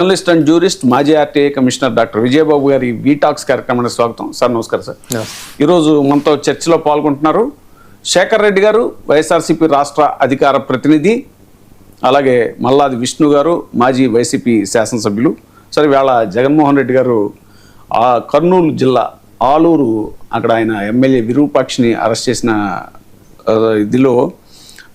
Journalist and jurist మాజీ RTI commissioner doctor Vijaya Babu గారి వీటాక్స్ కార్యక్రమానికి స్వాగతం సార్. నమస్కారం సార్. ఈరోజు మనతో చర్చలో పాల్గొంటున్నారు శేఖర్ రెడ్డి గారు, వైఎస్ఆర్సీపీ రాష్ట్ర అధికార ప్రతినిధి, అలాగే మల్లాది విష్ణు గారు, మాజీ వైసీపీ శాసనసభ్యులు. సార్, ఇవాళ జగన్మోహన్ రెడ్డి గారు కర్నూలు జిల్లా ఆలూరు అక్కడ ఆయన ఎమ్మెల్యే విరూపాక్షిని అరెస్ట్ చేసిన ఇదిలో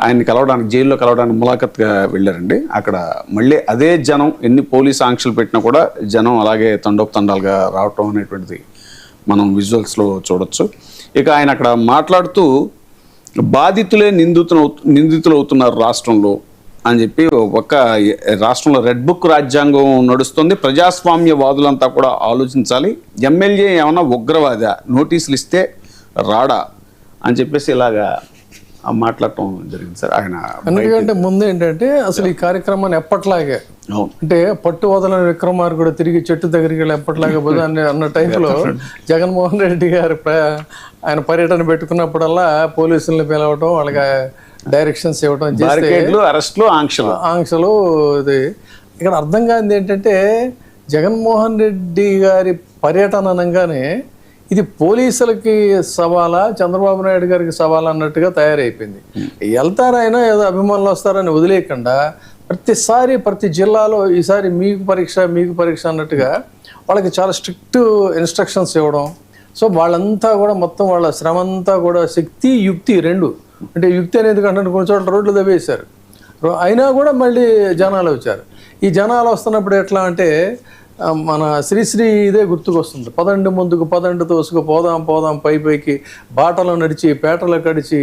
ఆయన్ని కలవడానికి, జైల్లో కలవడానికి ములాఖత్గా వెళ్ళారండి. అక్కడ మళ్ళీ అదే జనం, ఎన్ని పోలీసు ఆంక్షలు పెట్టినా కూడా జనం అలాగే తండోపతండాలుగా రావటం అనేటువంటిది మనం విజువల్స్లో చూడొచ్చు. ఇక ఆయన అక్కడ మాట్లాడుతూ బాధితులే నిందితులు అవుతున్నారు రాష్ట్రంలో అని చెప్పి, ఒక్క రాష్ట్రంలో రెడ్ బుక్ రాజ్యాంగం నడుస్తుంది, ప్రజాస్వామ్యవాదులంతా కూడా ఆలోచించాలి, ఎమ్మెల్యే ఏమన్నా ఉగ్రవాద, నోటీసులు ఇస్తే రాడా అని చెప్పేసి ఇలాగా మాట్లాడటం జరిగింది సార్. ఆయన ఎందుకంటే ముందు ఏంటంటే అసలు ఈ కార్యక్రమాన్ని ఎప్పట్లాగే అంటే పట్టు వదలని విక్రమార్కుడు తిరిగి చెట్టు దగ్గరికి వెళ్ళి ఎప్పట్లాగే పోదాన్ని అన్న టైంలో జగన్మోహన్ రెడ్డి గారు ఆయన పర్యటన పెట్టుకున్నప్పుడల్లా పోలీసుల్ని పిలవటం, వాళ్ళకి డైరెక్షన్స్ ఇవ్వడం, అరెస్టులు, ఆంక్షలు. ఇది ఇక్కడ అర్థం కానిది ఏంటంటే జగన్మోహన్ రెడ్డి గారి పర్యటన అనగానే ఇది పోలీసులకి సవాలా, చంద్రబాబు నాయుడు గారికి సవాలా అన్నట్టుగా తయారైపోయింది. వెళ్తారైనా ఏదో అభిమానులు వస్తారని వదిలేయకుండా ప్రతిసారి ప్రతి జిల్లాలో ఈసారి మీకు పరీక్ష అన్నట్టుగా వాళ్ళకి చాలా స్ట్రిక్ట్ ఇన్స్ట్రక్షన్స్ ఇవ్వడం. సో వాళ్ళంతా కూడా మొత్తం వాళ్ళ శ్రమ అంతా కూడా శక్తి, యుక్తి రెండు, అంటే యుక్తి అనేది కంటే కొన్ని చోట్ల రోడ్లు దవ్వేశారు, అయినా కూడా మళ్ళీ జనాలు వచ్చారు. ఈ జనాలు వస్తున్నప్పుడు ఎట్లా అంటే మన శ్రీశ్రీ ఇదే గుర్తుకొస్తుంది, పదండి ముందుకు పదండి తోసుకు పోదాం పైకి, బాటలో నడిచి పేటలో కడిచి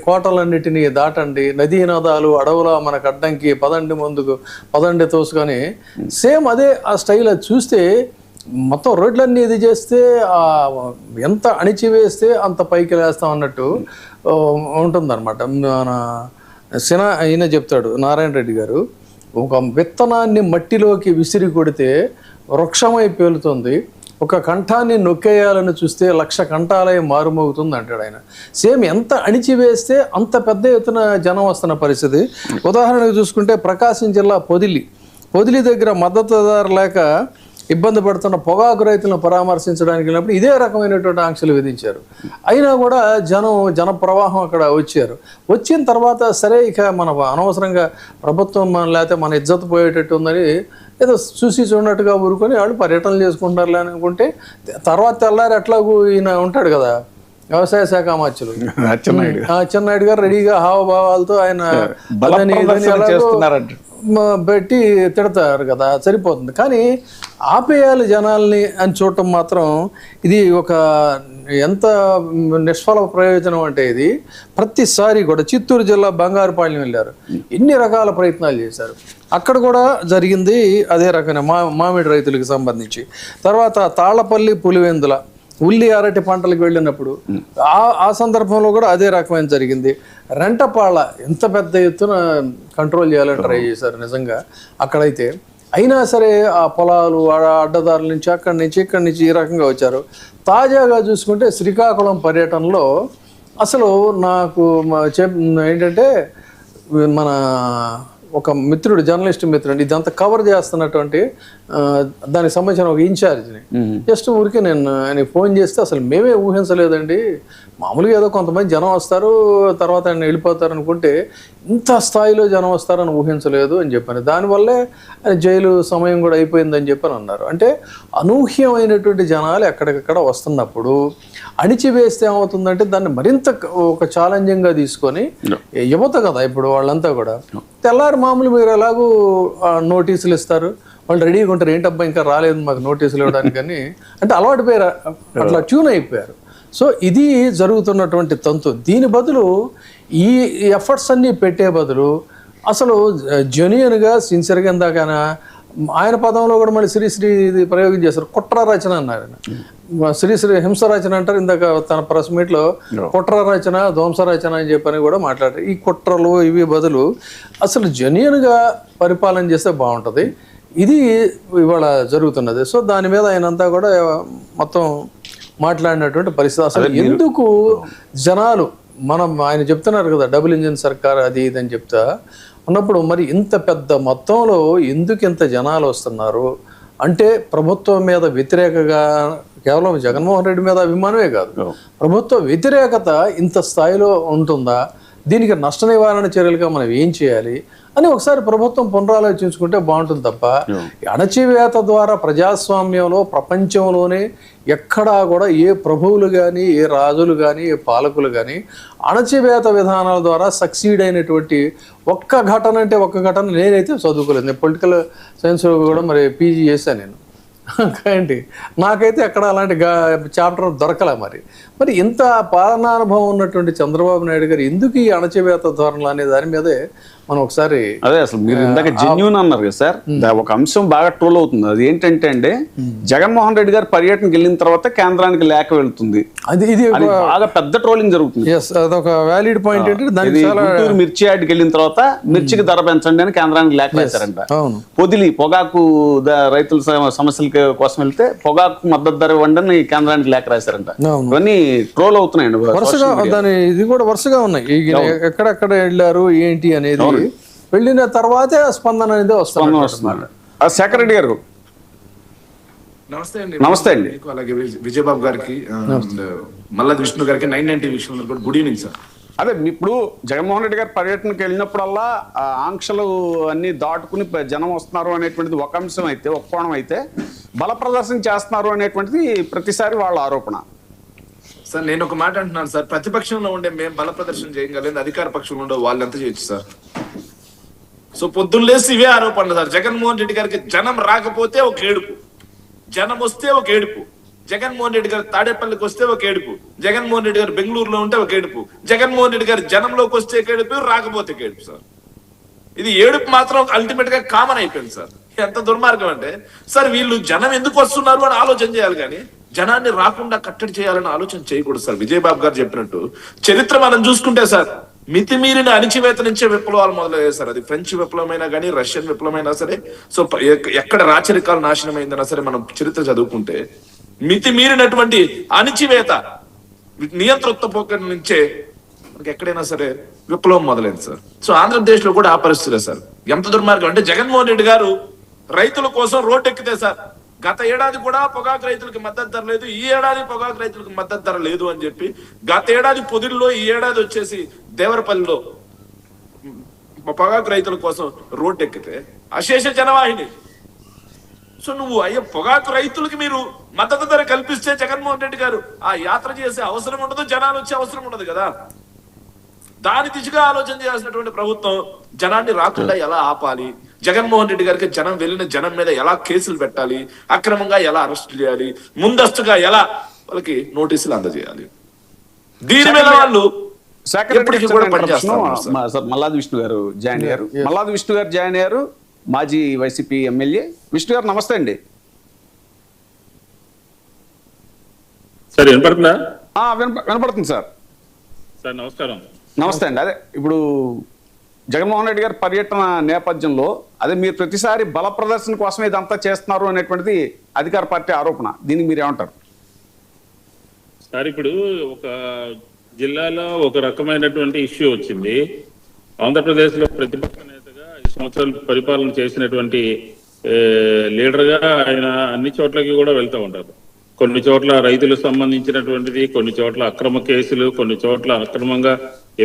కోటలన్నిటినీ దాటండి, నదీనదాలు అడవుల మనకు అడ్డంకి, పదండి ముందుకు పదండి తోసుకొని సేమ్ అదే ఆ స్టైల్. అది చూస్తే మొత్తం రోడ్లన్నీ ఇది చేస్తే ఎంత అణిచివేస్తే అంత పైకి లేస్తాం అన్నట్టు ఉంటుందన్నమాట. మన ఈయన చెప్తాడు నారాయణ రెడ్డి గారు, ఒక విత్తనాన్ని మట్టిలోకి విసిరి కొడితే వృక్షమై పేలుతుంది, ఒక కంఠాన్ని నొక్కేయాలని చూస్తే 1,00,000 కంఠాలై మారుమోగుతుంది అంటాడు ఆయన. సేమ్ ఎంత అణిచివేస్తే అంత పెద్ద ఎత్తున జనం వస్తున్న పరిస్థితి. ఉదాహరణకు చూసుకుంటే ప్రకాశం జిల్లా పొదిలి దగ్గర మద్దతుదారు లేక ఇబ్బంది పడుతున్న పొగాకు రైతులను పరామర్శించడానికి వెళ్ళినప్పుడు ఇదే రకమైనటువంటి ఆంక్షలు విధించారు. అయినా కూడా జన ప్రవాహం అక్కడ వచ్చారు. వచ్చిన తర్వాత సరే ఇక మన అనవసరంగా ప్రభుత్వం లేకపోతే మన ఇజ్జత్ పోయేటట్టు ఉందని ఏదో చూసి చూడనట్టుగా ఊరుకొని వాళ్ళు పర్యటనలు చేసుకుంటారులే అనుకుంటే, తర్వాత తెల్లారి ఎట్లాగూ ఈయన ఉంటాడు కదా వ్యవసాయ శాఖ అమాత్యులు అచ్చెన్నాయుడు గారు రెడీగా హావభావాలతో ఆయన పెట్టి తిడతారు కదా, సరిపోతుంది. కానీ ఆపేయాలి జనాల్ని అని చూడటం మాత్రం ఇది ఒక ఎంత నిష్ఫల ప్రయోజనం అంటే, ఇది ప్రతిసారి కూడా చిత్తూరు జిల్లా బంగారుపాళ్యం వెళ్ళారు, ఎన్ని రకాల ప్రయత్నాలు చేశారు, అక్కడ కూడా జరిగింది అదే రకమైన మామిడి రైతులకు సంబంధించి. తర్వాత తాళ్లపల్లి, పులివెందుల ఉల్లి అరటి పంటలకు వెళ్ళినప్పుడు ఆ సందర్భంలో కూడా అదే రకమైన జరిగింది. రెంటపాళ్ళ ఎంత పెద్ద ఎత్తున కంట్రోల్ చేయాలని ట్రై చేశారు నిజంగా అక్కడైతే. అయినా సరే ఆ పొలాలు అడ్డదారుల నుంచి ఇక్కడి నుంచి ఈ రకంగా వచ్చారు. తాజాగా చూసుకుంటే శ్రీకాకుళం పర్యటనలో అసలు నాకు ఏంటంటే మన ఒక మిత్రుడు, జర్నలిస్ట్ మిత్రుడు ఇదంతా కవర్ చేస్తున్నటువంటి దానికి సంబంధించిన ఒక ఇన్ఛార్జ్ని జస్ట్ ఊరికే ఆయన ఫోన్ చేస్తే అసలు మేమే ఊహించలేదండి, మామూలుగా ఏదో కొంతమంది జనం వస్తారు తర్వాత ఆయన వెళ్ళిపోతారు అనుకుంటే ఇంత స్థాయిలో జనం వస్తారని ఊహించలేదు అని చెప్పాను. దానివల్లే జైలు సమయం కూడా అయిపోయిందని చెప్పని అన్నారు. అంటే అనూహ్యమైనటువంటి జనాలు ఎక్కడికక్కడ వస్తున్నప్పుడు అణిచివేస్తే ఏమవుతుందంటే దాన్ని మరింత ఒక ఛాలెంజింగ్గా తీసుకొని యువత కదా ఇప్పుడు వాళ్ళంతా కూడా తెల్లారి మామూలు మీరు ఎలాగూ నోటీసులు ఇస్తారు, వాళ్ళు రెడీగా ఉంటారు, ఏంటబ్బా ఇంకా రాలేదు మాకు నోటీసులు ఇవ్వడానికి అని, అంటే అలవాటు పోయారు, అట్లా ట్యూన్ అయిపోయారు. సో ఇది జరుగుతున్నటువంటి తంతు. దీని బదులు ఈ ఎఫర్ట్స్ అన్నీ పెట్టే బదులు అసలు జెన్యూన్గా సిన్సియర్గా ఇందాకైనా ఆయన పదంలో కూడా మళ్ళీ శ్రీశ్రీ ఇది ప్రయోగం చేశారు, కుట్ర రచన అన్నారు. శ్రీశ్రీ హింస రచన అంటారు, ఇందాక తన ప్రెస్ మీట్లో కుట్ర రచన, ధ్వంస రచన అని చెప్పని కూడా మాట్లాడారు. ఈ కుట్రలు ఇవి బదులు అసలు జెన్యూన్గా పరిపాలన చేస్తే బాగుంటుంది. ఇది ఇవాళ జరుగుతున్నది. సో దాని మీద ఆయనంతా కూడా మొత్తం మాట్లాడినటువంటి పరిస్థితి. అసలు ఎందుకు జనాలు ఆయన చెప్తున్నారు కదా డబుల్ ఇంజిన్ సర్కార్ అది ఇది అని చెప్తా, ఉన్నప్పుడు మరి ఇంత పెద్ద మొత్తంలో ఎందుకు ఇంత జనాలు వస్తున్నారు అంటే ప్రభుత్వం మీద వ్యతిరేకగా కేవలం జగన్మోహన్ రెడ్డి మీద అభిమానమే కాదు, ప్రభుత్వ వ్యతిరేకత ఇంత స్థాయిలో ఉంటుందా, దీనికి నష్ట నివారణ చర్యలుగా మనం ఏం చేయాలి అని ఒకసారి ప్రభుత్వం పునరాలోచించుకుంటే బాగుంటుంది తప్ప అణచివేత ద్వారా ప్రజాస్వామ్యంలో ప్రపంచంలోనే ఎక్కడా కూడా ఏ ప్రభువులు కానీ ఏ రాజులు కానీ ఏ పాలకులు కానీ అణచివేత విధానాల ద్వారా సక్సీడ్ అయినటువంటి ఒక్క ఘటన అంటే ఒక్క ఘటన నేనైతే చదువుకోలేదు. నేను పొలిటికల్ సైన్స్లో కూడా మరి పీజీ చేశాను నేను. ఏంటి నాకైతే ఎక్కడ అలాంటి చాప్టర్ దొరకలే. మరి ఇంత పాలనానుభవం ఉన్నటువంటి చంద్రబాబు నాయుడు గారు ఎందుకు ఈ అణచివేత ధోరణులు అనే దాని మీదే మనం ఒకసారి అదే అసలు మీరు ఇందాక జెన్యూన్ అన్నారు కదా సార్, ఒక అంశం బాగా ట్రోల్ అవుతుంది. అది ఏంటంటే అండి, జగన్మోహన్ రెడ్డి గారు పర్యటనకి వెళ్ళిన తర్వాత కేంద్రానికి లేఖ వెళ్తుంది, ఇది బాగా పెద్ద ట్రోలింగ్ జరుగుతుంది. అదొక వ్యాలిడ్ పాయింట్ ఏంటంటే గుంటూరు మిర్చి యార్డ్కి వెళ్ళిన తర్వాత మిర్చికి ధర పెంచండి అని కేంద్రానికి లేఖ వేశారంట. పొదిలి పొగాకు రైతుల సమస్యల కోసం వెళ్తే పొగాకు మద్దతు ధర ఇవ్వండి అని కేంద్రానికి లేఖ రాశారంట. ఇవన్నీ ట్రోల్ అవుతున్నాయండి వరుసగా. దాని ఇది కూడా వరుసగా ఉన్నాయి, ఎక్కడెక్కడ వెళ్ళారు ఏంటి అనేది వెళ్ళిన తర్వాతే స్పందన అనేది వస్తుంది. శేఖర్ రెడ్డి గారు నమస్తే అండి. నమస్తే అండి. అలాగే విజయబాబు గారికి, మల్లాది విష్ణు గారికి, 990 విషయంలో కూడా గుడ్ ఈవినింగ్ సార్. అదే ఇప్పుడు జగన్మోహన్ రెడ్డి గారు పర్యటనకు వెళ్ళినప్పుడల్లా ఆంక్షలు అన్ని దాటుకుని జనం వస్తున్నారు అనేటువంటిది ఒక అంశం అయితే, ఒక కోణం అయితే బల ప్రదర్శన చేస్తున్నారు అనేటువంటిది ప్రతిసారి వాళ్ళ ఆరోపణ. సార్ నేను ఒక మాట అంటున్నాను సార్, ప్రతిపక్షంలో ఉండే మేము బల ప్రదర్శన చేయగలేదు, అధికార పక్షంలో ఉండే వాళ్ళు ఎంత చేయొచ్చు సార్? సో పొద్దున్న లేసి ఇవే ఆరోపణలు సార్. జగన్మోహన్ రెడ్డి గారికి జనం రాకపోతే ఒక ఏడుపు, జనం వస్తే ఒక ఏడుపు. జగన్మోహన్ రెడ్డి గారు తాడేపల్లికి వస్తే ఒక ఏడుపు, జగన్మోహన్ రెడ్డి గారు బెంగళూరులో ఉంటే ఒక ఏడుపు, జగన్మోహన్ రెడ్డి గారు జనంలోకి వస్తే ఒక ఏడుపు, రాకపోతే ఒక ఏడుపు సార్. ఇది ఏడుపు మాత్రం అల్టిమేట్ గా కామన్ అయిపోయింది సార్. ఎంత దుర్మార్గం అంటే సార్, వీళ్ళు జనం ఎందుకు వస్తున్నారు అని ఆలోచన చేయాలి కానీ జనాన్ని రాకుండా కట్టడి చేయాలని ఆలోచన చేయకూడదు సార్. విజయబాబు గారు చెప్పినట్టు చరిత్ర మనం చూసుకుంటే సార్, మితిమీరిన అణిచివేత నుంచే విప్లవాలు మొదలయ్యాయి సార్. అది ఫ్రెంచ్ విప్లవమైనా కానీ, రష్యన్ విప్లవమైనా సరే, సో ఎక్కడ రాచరికాలు నాశనం అయిందన్నా సరే మనం చరిత్ర చదువుకుంటే మితిమీరినటువంటి అణిచివేత, నియంతృత్వ పోకడ నుంచే మనకి ఎక్కడైనా సరే విప్లవం మొదలైంది సార్. సో ఆంధ్రప్రదేశ్ లో కూడా ఆ పరిస్థితే సార్. ఎంత దుర్మార్గం అంటే జగన్మోహన్ రెడ్డి గారు రైతుల కోసం రోడ్డు ఎక్కితే సార్, గత ఏడాది కూడా పొగాకు రైతులకు మద్దతు ధర లేదు, ఈ ఏడాది పొగాకు రైతులకు మద్దతు ధర లేదు అని చెప్పి గత ఏడాది పొదిల్లో, ఈ ఏడాది వచ్చేసి దేవరపల్లిలో పొగాకు రైతుల కోసం రోడ్డు ఎక్కితే అశేష జనవాహిని. సో నువ్వు అయ్యే పొగాకు రైతులకి మీరు మద్దతు ధర కల్పిస్తే జగన్మోహన్ రెడ్డి గారు ఆ యాత్ర చేసే అవసరం ఉండదు, జనాలు వచ్చే అవసరం ఉండదు కదా. దాని దిశగా ఆలోచన చేయాల్సినటువంటి ప్రభుత్వం జనాన్ని రాకుండా ఎలా ఆపాలి, జగన్మోహన్ రెడ్డి గారికి జనం వెళ్ళిన జనం మీద ఎలా కేసులు పెట్టాలి, అక్రమంగా ఎలా అరెస్ట్ చేయాలి, ముందస్తుగా ఎలా వాళ్ళకి నోటీసులు అందజేయాలి, దీని మీద వాళ్ళు ఎప్పటికీ కూడా పనిచేస్తారు. మల్లాది విష్ణు గారు జాయిన్ అయ్యారు. మల్లాది విష్ణు గారు జాయిన్ అయ్యారు, మాజీ వైసీపీ ఎమ్మెల్యే. విష్ణు గారు నమస్తే అండి. సార్ వినపడుతుందా? వినపడుతుంది సార్. సార్ నమస్కారం. నమస్తే అండి. అదే ఇప్పుడు జగన్మోహన్ రెడ్డి గారి పర్యటన నేపథ్యంలో అదే మీరు ప్రతిసారి బల ప్రదర్శన కోసం ఇదంతా చేస్తున్నారు అనేటువంటిది అధికార పార్టీ ఆరోపణ. దీనికి మీరు ఏమంటారు సార్? ఇప్పుడు ఒక జిల్లాలో ఒక రకమైనటువంటి ఇష్యూ వచ్చింది. ఆంధ్రప్రదేశ్ లో ప్రతిపక్ష నేతగా 5 సంవత్సరాలు పరిపాలన చేసినటువంటి లీడర్ గా ఆయన అన్ని చోట్లకి కూడా వెళ్తూ ఉంటారు. కొన్ని చోట్ల రైతులకు సంబంధించినటువంటిది, కొన్ని చోట్ల అక్రమ కేసులు, కొన్ని చోట్ల అక్రమంగా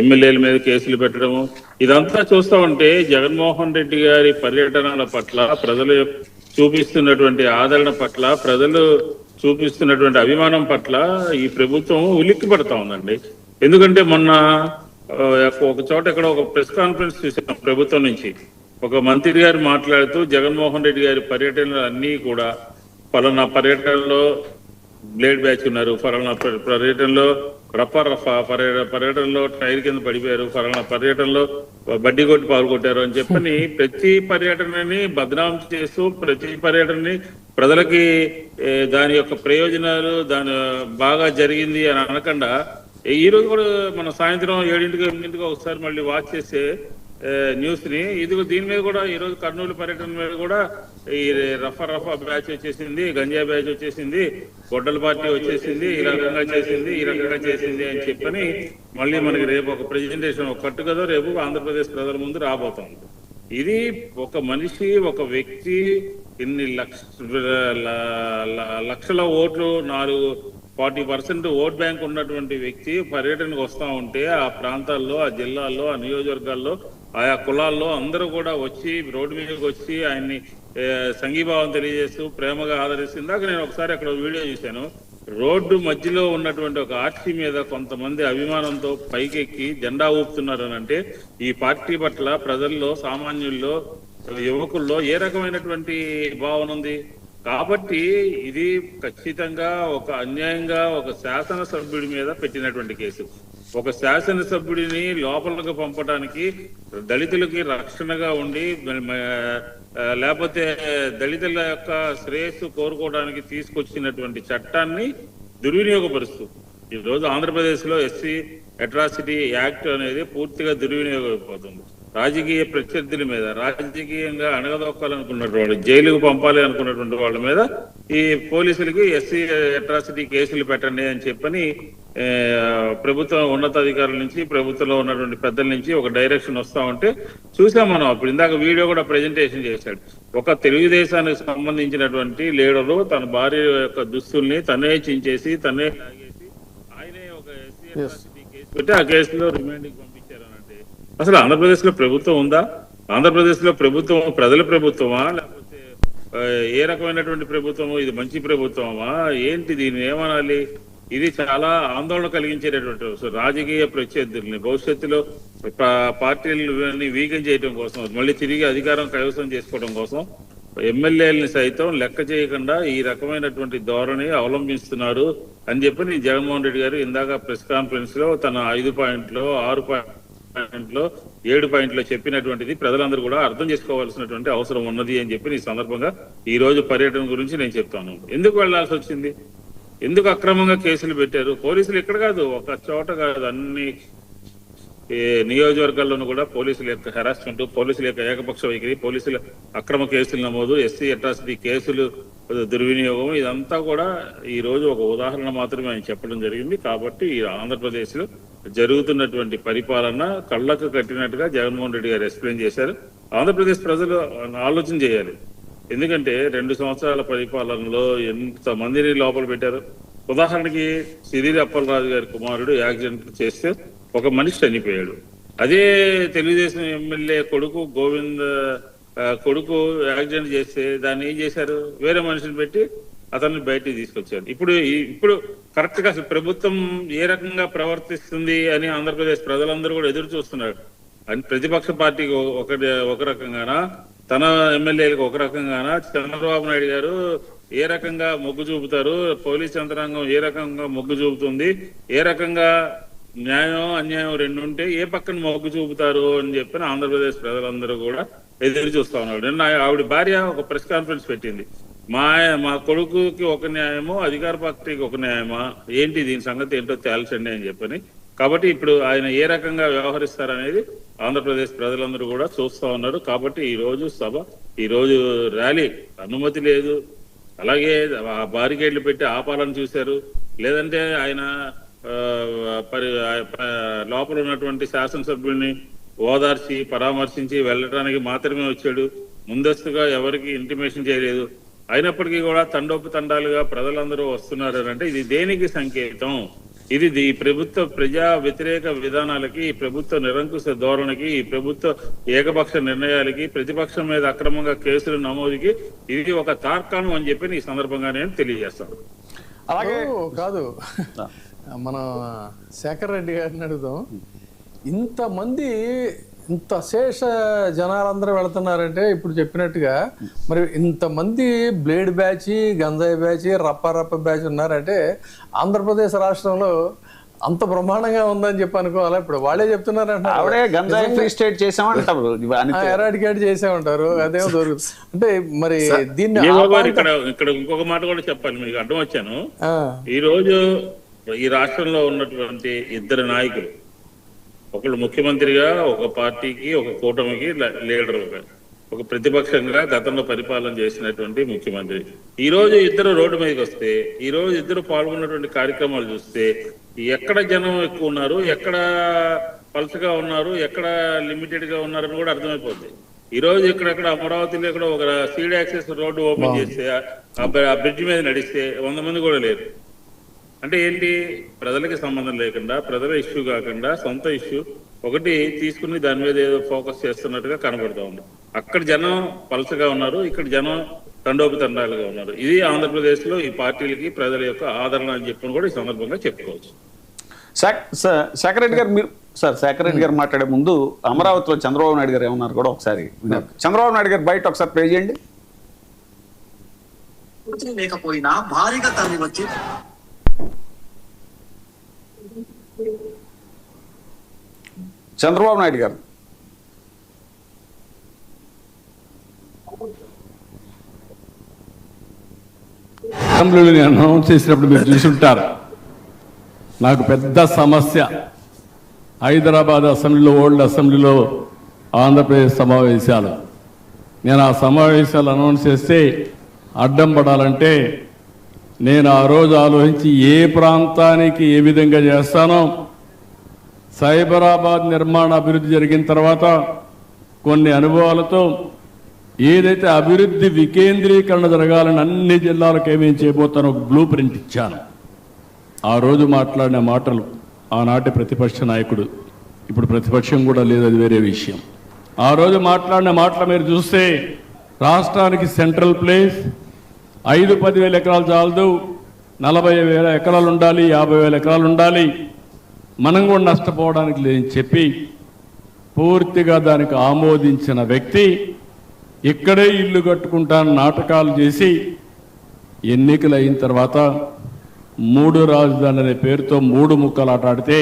ఎమ్మెల్యేల మీద కేసులు పెట్టడము, ఇదంతా చూస్తూ ఉంటే జగన్మోహన్ రెడ్డి గారి పర్యటనల పట్ల, ప్రజలు చూపిస్తున్నటువంటి ఆదరణ పట్ల, ప్రజలు చూపిస్తున్నటువంటి అభిమానం పట్ల ఈ ప్రభుత్వం ఉలిక్కి పడతా ఉందండి. ఎందుకంటే మొన్న ఒక చోట ఇక్కడ ఒక ప్రెస్ కాన్ఫరెన్స్ చూసాం ప్రభుత్వం నుంచి. ఒక మంత్రి గారు మాట్లాడుతూ జగన్మోహన్ రెడ్డి గారి పర్యటనలు అన్నీ కూడా ఫలానా పర్యటనలో బ్లేడ్ బ్యాచ్ ఉన్నారు, ఫలానా పర్యటనలో పర్యటనలో టైర్ కింద పడిపోయారు, ఫలానా పర్యటనలో బడ్డీ కొట్టి పాల్గొట్టారు అని చెప్పని ప్రతి పర్యటనని బదనాం చేస్తూ, ప్రతి పర్యటనని ప్రజలకి దాని యొక్క ప్రయోజనాలు దాని బాగా జరిగింది అని అనకుండా, ఈ రోజు కూడా మన సాయంత్రం 7-8 ఒకసారి మళ్ళీ వాచ్ చేస్తే న్యూస్ ని. దీని మీద కూడా ఈ రోజు కర్నూలు పర్యటన మీద కూడా ఈ రఫా బ్యాచ్ వచ్చేసింది, గంజా బ్యాచ్ వచ్చేసింది, గొడ్డల పార్టీ వచ్చేసింది, ఈ రకంగా చేసింది అని చెప్పని మళ్ళీ మనకి రేపు ఒక ప్రెజెంటేషన్ ఒక కట్టుకదో రేపు ఆంధ్రప్రదేశ్ ప్రజల ముందు రాబోతోంది. ఇది ఒక మనిషి, ఒక వ్యక్తి ఇన్ని లక్షల ఓట్లు 40% ఓట్ బ్యాంక్ ఉన్నటువంటి వ్యక్తి పర్యటనకు వస్తా ఉంటే ఆ ప్రాంతాల్లో, ఆ జిల్లాల్లో, ఆ నియోజకవర్గాల్లో, ఆయా కులాల్లో అందరూ కూడా వచ్చి రోడ్డు మీదకి వచ్చి ఆయన్ని సంఘీభావం తెలియజేస్తూ ప్రేమగా ఆదరిస్తుందాక నేను ఒకసారి అక్కడ వీడియో చూశాను. రోడ్డు మధ్యలో ఉన్నటువంటి ఒక ఆర్చి మీద కొంతమంది అభిమానంతో పైకెక్కి జెండా ఊపుతున్నారు అని అంటే ఈ పార్టీ పట్ల ప్రజల్లో, సామాన్యుల్లో, యువకుల్లో ఏ రకమైనటువంటి భావన ఉంది? కాబట్టి ఇది ఖచ్చితంగా ఒక అన్యాయంగా ఒక శాసనసభ్యుడి మీద పెట్టినటువంటి కేసు. ఒక శాసనసభ్యుడిని లోపలకు పంపడానికి దళితులకి రక్షణగా ఉండి లేకపోతే దళితుల యొక్క శ్రేయస్సు కోరుకోవడానికి తీసుకొచ్చినటువంటి చట్టాన్ని దుర్వినియోగపరుస్తూ ఈ రోజు ఆంధ్రప్రదేశ్ లో ఎస్సీ అట్రాసిటీ యాక్ట్ అనేది పూర్తిగా దుర్వినియోగమైపోతుంది. రాజకీయ ప్రత్యర్థుల మీద, రాజకీయంగా అణగదొక్కాలనుకున్నటువంటి, జైలుకు పంపాలి అనుకున్నటువంటి వాళ్ళ మీద ఈ పోలీసులకి ఎస్సీ అట్రాసిటీ కేసులు పెట్టండి అని చెప్పని ప్రభుత్వం ఉన్నతాధికారుల నుంచి, ప్రభుత్వంలో ఉన్నటువంటి పెద్దల నుంచి ఒక డైరెక్షన్ వస్తా ఉంటే చూసాం మనం. అప్పుడు ఇందాక వీడియో కూడా ప్రెజెంటేషన్ చేశాడు. ఒక తెలుగుదేశానికి సంబంధించినటువంటి లీడరు తన భార్య యొక్క దుస్తుల్ని తనే చించేసి, తనే లాగేసి ఆయనే ఒక ఎస్సీ అట్రాసిటీ కేసు పెట్టి ఆ కేసులో రిమాండింగ్ పంపించారనంటే అసలు ఆంధ్రప్రదేశ్ లో ప్రభుత్వం ఉందా? ఆంధ్రప్రదేశ్ లో ప్రభుత్వం ప్రజల ప్రభుత్వమా, లేకపోతే ఏ రకమైనటువంటి ప్రభుత్వము? ఇది మంచి ప్రభుత్వమా ఏంటి? దీన్ని ఏమనాలి? ఇది చాలా ఆందోళన కలిగించేటటువంటి రాజకీయ ప్రత్యర్థుల్ని భవిష్యత్తులో పార్టీలని వీకెన్ చేయడం కోసం, మళ్ళీ తిరిగి అధికారం కైవసం చేసుకోవడం కోసం ఎమ్మెల్యేలని సైతం లెక్క చేయకుండా ఈ రకమైనటువంటి ధోరణి అవలంబిస్తున్నారు అని చెప్పి జగన్మోహన్ రెడ్డి గారు ఇందాక ప్రెస్ కాన్ఫరెన్స్ లో తన 5 పాయింట్లో 6 పాయింట్లో 7 పాయింట్లో చెప్పినటువంటిది ప్రజలందరూ కూడా అర్థం చేసుకోవాల్సినటువంటి అవసరం ఉన్నది అని చెప్పి ఈ సందర్భంగా ఈ రోజు పర్యటన గురించి నేను చెప్తాను. ఎందుకు వెళ్లాల్సి వచ్చింది? ఎందుకు అక్రమంగా కేసులు పెట్టారు? పోలీసులు ఇక్కడ కాదు, ఒక చోట కాదు, అన్ని నియోజకవర్గాల్లోనూ కూడా పోలీసుల యొక్క హెరాస్మెంట్, పోలీసుల యొక్క ఏకపక్ష వైఖరి, పోలీసుల అక్రమ కేసులు నమోదు, ఎస్సీ అట్రాసిటీ కేసులు దుర్వినియోగం, ఇదంతా కూడా ఈ రోజు ఒక ఉదాహరణ మాత్రమే ఆయన చెప్పడం జరిగింది. కాబట్టి ఈ ఆంధ్రప్రదేశ్ లో జరుగుతున్నటువంటి పరిపాలన కళ్ళకు కట్టినట్టుగా జగన్మోహన్ రెడ్డి గారు ఎక్స్ప్లెయిన్ చేశారు. ఆంధ్రప్రదేశ్ ప్రజలు ఆలోచన చేయాలి. ఎందుకంటే 2 సంవత్సరాల పరిపాలనలో ఎంత మందిని లోపల పెట్టారు. ఉదాహరణకి సిరిలి అప్పలరాజు గారి కుమారుడు యాక్సిడెంట్ చేస్తే ఒక మనిషి చనిపోయాడు. అదే తెలుగుదేశం ఎమ్మెల్యే కొడుకు గోవింద్ కొడుకు యాక్సిడెంట్ చేస్తే దాన్ని ఏం చేశారు? వేరే మనిషిని పెట్టి అతన్ని బయటికి తీసుకొచ్చారు. ఇప్పుడు కరెక్ట్ గా అసలు ప్రభుత్వం ఏ రకంగా ప్రవర్తిస్తుంది అని ఆంధ్రప్రదేశ్ ప్రజలందరూ కూడా ఎదురు చూస్తున్నారు. ప్రతిపక్ష పార్టీకి ఒక రకంగానా, తన ఎమ్మెల్యేలకు ఒక రకంగానా, చంద్రబాబు నాయుడు గారు ఏ రకంగా మొగ్గు చూపుతారు, పోలీస్ యంత్రాంగం ఏ రకంగా మొగ్గు చూపుతుంది, ఏ రకంగా న్యాయం అన్యాయం రెండు ఉంటే ఏ పక్కన మొగ్గు చూపుతారు అని చెప్పిన ఆంధ్రప్రదేశ్ ప్రజలందరూ కూడా ఎదురు చూస్తా ఉన్నారు. నిన్న ఆవిడ భార్య ఒక ప్రెస్ కాన్ఫరెన్స్ పెట్టింది. మా కొడుకుకి ఒక న్యాయమో, అధికార పార్టీకి ఒక న్యాయమా, ఏంటి దీని సంగతి ఏంటో తేల్చండి అని చెప్పని. కాబట్టి ఇప్పుడు ఆయన ఏ రకంగా వ్యవహరిస్తారనేది ఆంధ్రప్రదేశ్ ప్రజలందరూ కూడా చూస్తా ఉన్నారు. కాబట్టి ఈ రోజు సభ, ఈ రోజు ర్యాలీ అనుమతి లేదు. అలాగే బారికేడ్లు పెట్టి ఆపాలని చూశారు. లేదంటే ఆయన లోపల ఉన్నటువంటి శాసనసభ్యుల్ని ఓదార్చి పరామర్శించి వెళ్ళడానికి మాత్రమే వచ్చాడు. ముందస్తుగా ఎవరికి ఇంటిమేషన్ చేయలేదు. అయినప్పటికీ కూడా తండోపతండాలుగా ప్రజలందరూ వస్తున్నారు అంటే ఇది దేనికి సంకేతం? ఇది ఈ ప్రభుత్వ ప్రజా వ్యతిరేక విధానాలకి, ఈ ప్రభుత్వ నిరంకుశ ధోరణికి, ఈ ప్రభుత్వ ఏకపక్ష నిర్ణయాలకి, ప్రతిపక్షం మీద అక్రమంగా కేసులు నమోదుకి ఇది ఒక తార్కాణం అని చెప్పి ఈ సందర్భంగా నేను తెలియజేస్తాను. అలాగే కాదు, మనం శేఖర్ రెడ్డి గారిని అడుగుదాం. ఇంతమంది ఇంత శేష జనాలందరూ వెళుతున్నారంటే ఇప్పుడు చెప్పినట్టుగా మరి ఇంతమంది బ్లేడ్ బ్యాచ్, గంజాయి బ్యాచ్, రప్ప బ్యాచ్ ఉన్నారంటే ఆంధ్రప్రదేశ్ రాష్ట్రంలో అంత బ్రహ్మాండంగా ఉందని చెప్పి అనుకోవాలా? ఇప్పుడు వాళ్ళే చెప్తున్నారంటే ఎరాడికేట్ చేసామంటారు. అదేమో దొరుకుతుంది అంటే మరి దీన్ని ఇక్కడ ఇంకొక మాట కూడా చెప్పాలి, మీకు అడ్డం వచ్చాను. ఈ రోజు ఈ రాష్ట్రంలో ఉన్నటువంటి 2 నాయకులు ఒకళ్ళు ముఖ్యమంత్రిగా ఒక పార్టీకి ఒక కూటమికి లీడర్, ఒక ప్రతిపక్షంగా గతంలో పరిపాలన చేసినటువంటి ముఖ్యమంత్రి. ఈ రోజు ఇద్దరు రోడ్డు మీదకి వస్తే, ఈ రోజు ఇద్దరు పాల్గొన్నటువంటి కార్యక్రమాలు చూస్తే ఎక్కడ జనం ఎక్కువ ఉన్నారు, ఎక్కడ పల్సగా ఉన్నారు, ఎక్కడ లిమిటెడ్ గా ఉన్నారని కూడా అర్థమైపోద్ది. ఈ రోజు ఇక్కడెక్కడ అమరావతిలో ఇక్కడ ఒక సీడ్ యాక్సెస్ రోడ్డు ఓపెన్ చేస్తే ఆ బ్రిడ్జ్ మీద నడిస్తే 100 మంది కూడా లేరు. అంటే ఏంటి, ప్రజలకి సంబంధం లేకుండా, ప్రజల ఇష్యూ కాకుండా సొంత ఇష్యూ ఒకటి తీసుకుని దాని మీద ఏదో ఫోకస్ చేస్తున్నట్టుగా కనబడుతూ ఉంది. అక్కడ జనం పలసగా ఉన్నారు, ఇక్కడ జనం తండోపతండాలుగా ఉన్నారు. ఇది ఆంధ్రప్రదేశ్ లో ఈ పార్టీలకి ప్రజల యొక్క ఆదరణ అని చెప్పని కూడా ఈ సందర్భంగా చెప్పుకోవచ్చు. శేఖర్ రెడ్డి గారు, మీరు శేఖర్ రెడ్డి గారు మాట్లాడే ముందు అమరావతిలో చంద్రబాబు నాయుడు గారు ఏమన్నారు కూడా ఒకసారి చంద్రబాబు నాయుడు గారు బయట ఒకసారి ప్లే చేయండి. లేకపోయినా భారీగా తరలి వచ్చి చంద్రబాబు నాయుడు గారు అసెంబ్లీలో నేను అనౌన్స్ చేసినప్పుడు మీరు చూసుంటారు. నాకు పెద్ద సమస్య హైదరాబాద్ అసెంబ్లీలో, ఓల్డ్ అసెంబ్లీలో ఆంధ్రప్రదేశ్ సమావేశాలు. నేను ఆ సమావేశాలు అనౌన్స్ చేస్తే అడ్డం పడాలంటే నేను ఆ రోజు ఆలోచించి ఏ ప్రాంతానికి ఏ విధంగా చేస్తానో, సైబరాబాద్ నిర్మాణ అభివృద్ధి జరిగిన తర్వాత కొన్ని అనుభవాలతో ఏదైతే అభివృద్ధి వికేంద్రీకరణ జరగాలని అన్ని జిల్లాలకు ఏమేం చేయబోతానో ఒక బ్లూ ప్రింట్ ఇచ్చాను. ఆ రోజు మాట్లాడిన మాటలు ఆనాటి ప్రతిపక్ష నాయకుడు, ఇప్పుడు ప్రతిపక్షం కూడా లేదు, అది వేరే విషయం. ఆ రోజు మాట్లాడిన మాటలు మీరు చూస్తే రాష్ట్రానికి సెంట్రల్ ప్లేస్ 5-10 ఎకరాలు చాలదు, 40,000 ఎకరాలు ఉండాలి, 50,000 ఎకరాలు ఉండాలి, మనం కూడా నష్టపోవడానికి లేదని చెప్పి పూర్తిగా దానికి ఆమోదించిన వ్యక్తి ఇక్కడే ఇల్లు కట్టుకుంటాను నాటకాలు చేసి ఎన్నికలు అయిన తర్వాత 3 రాజధానులు అనే పేరుతో 3 ముక్కలు ఆటాడితే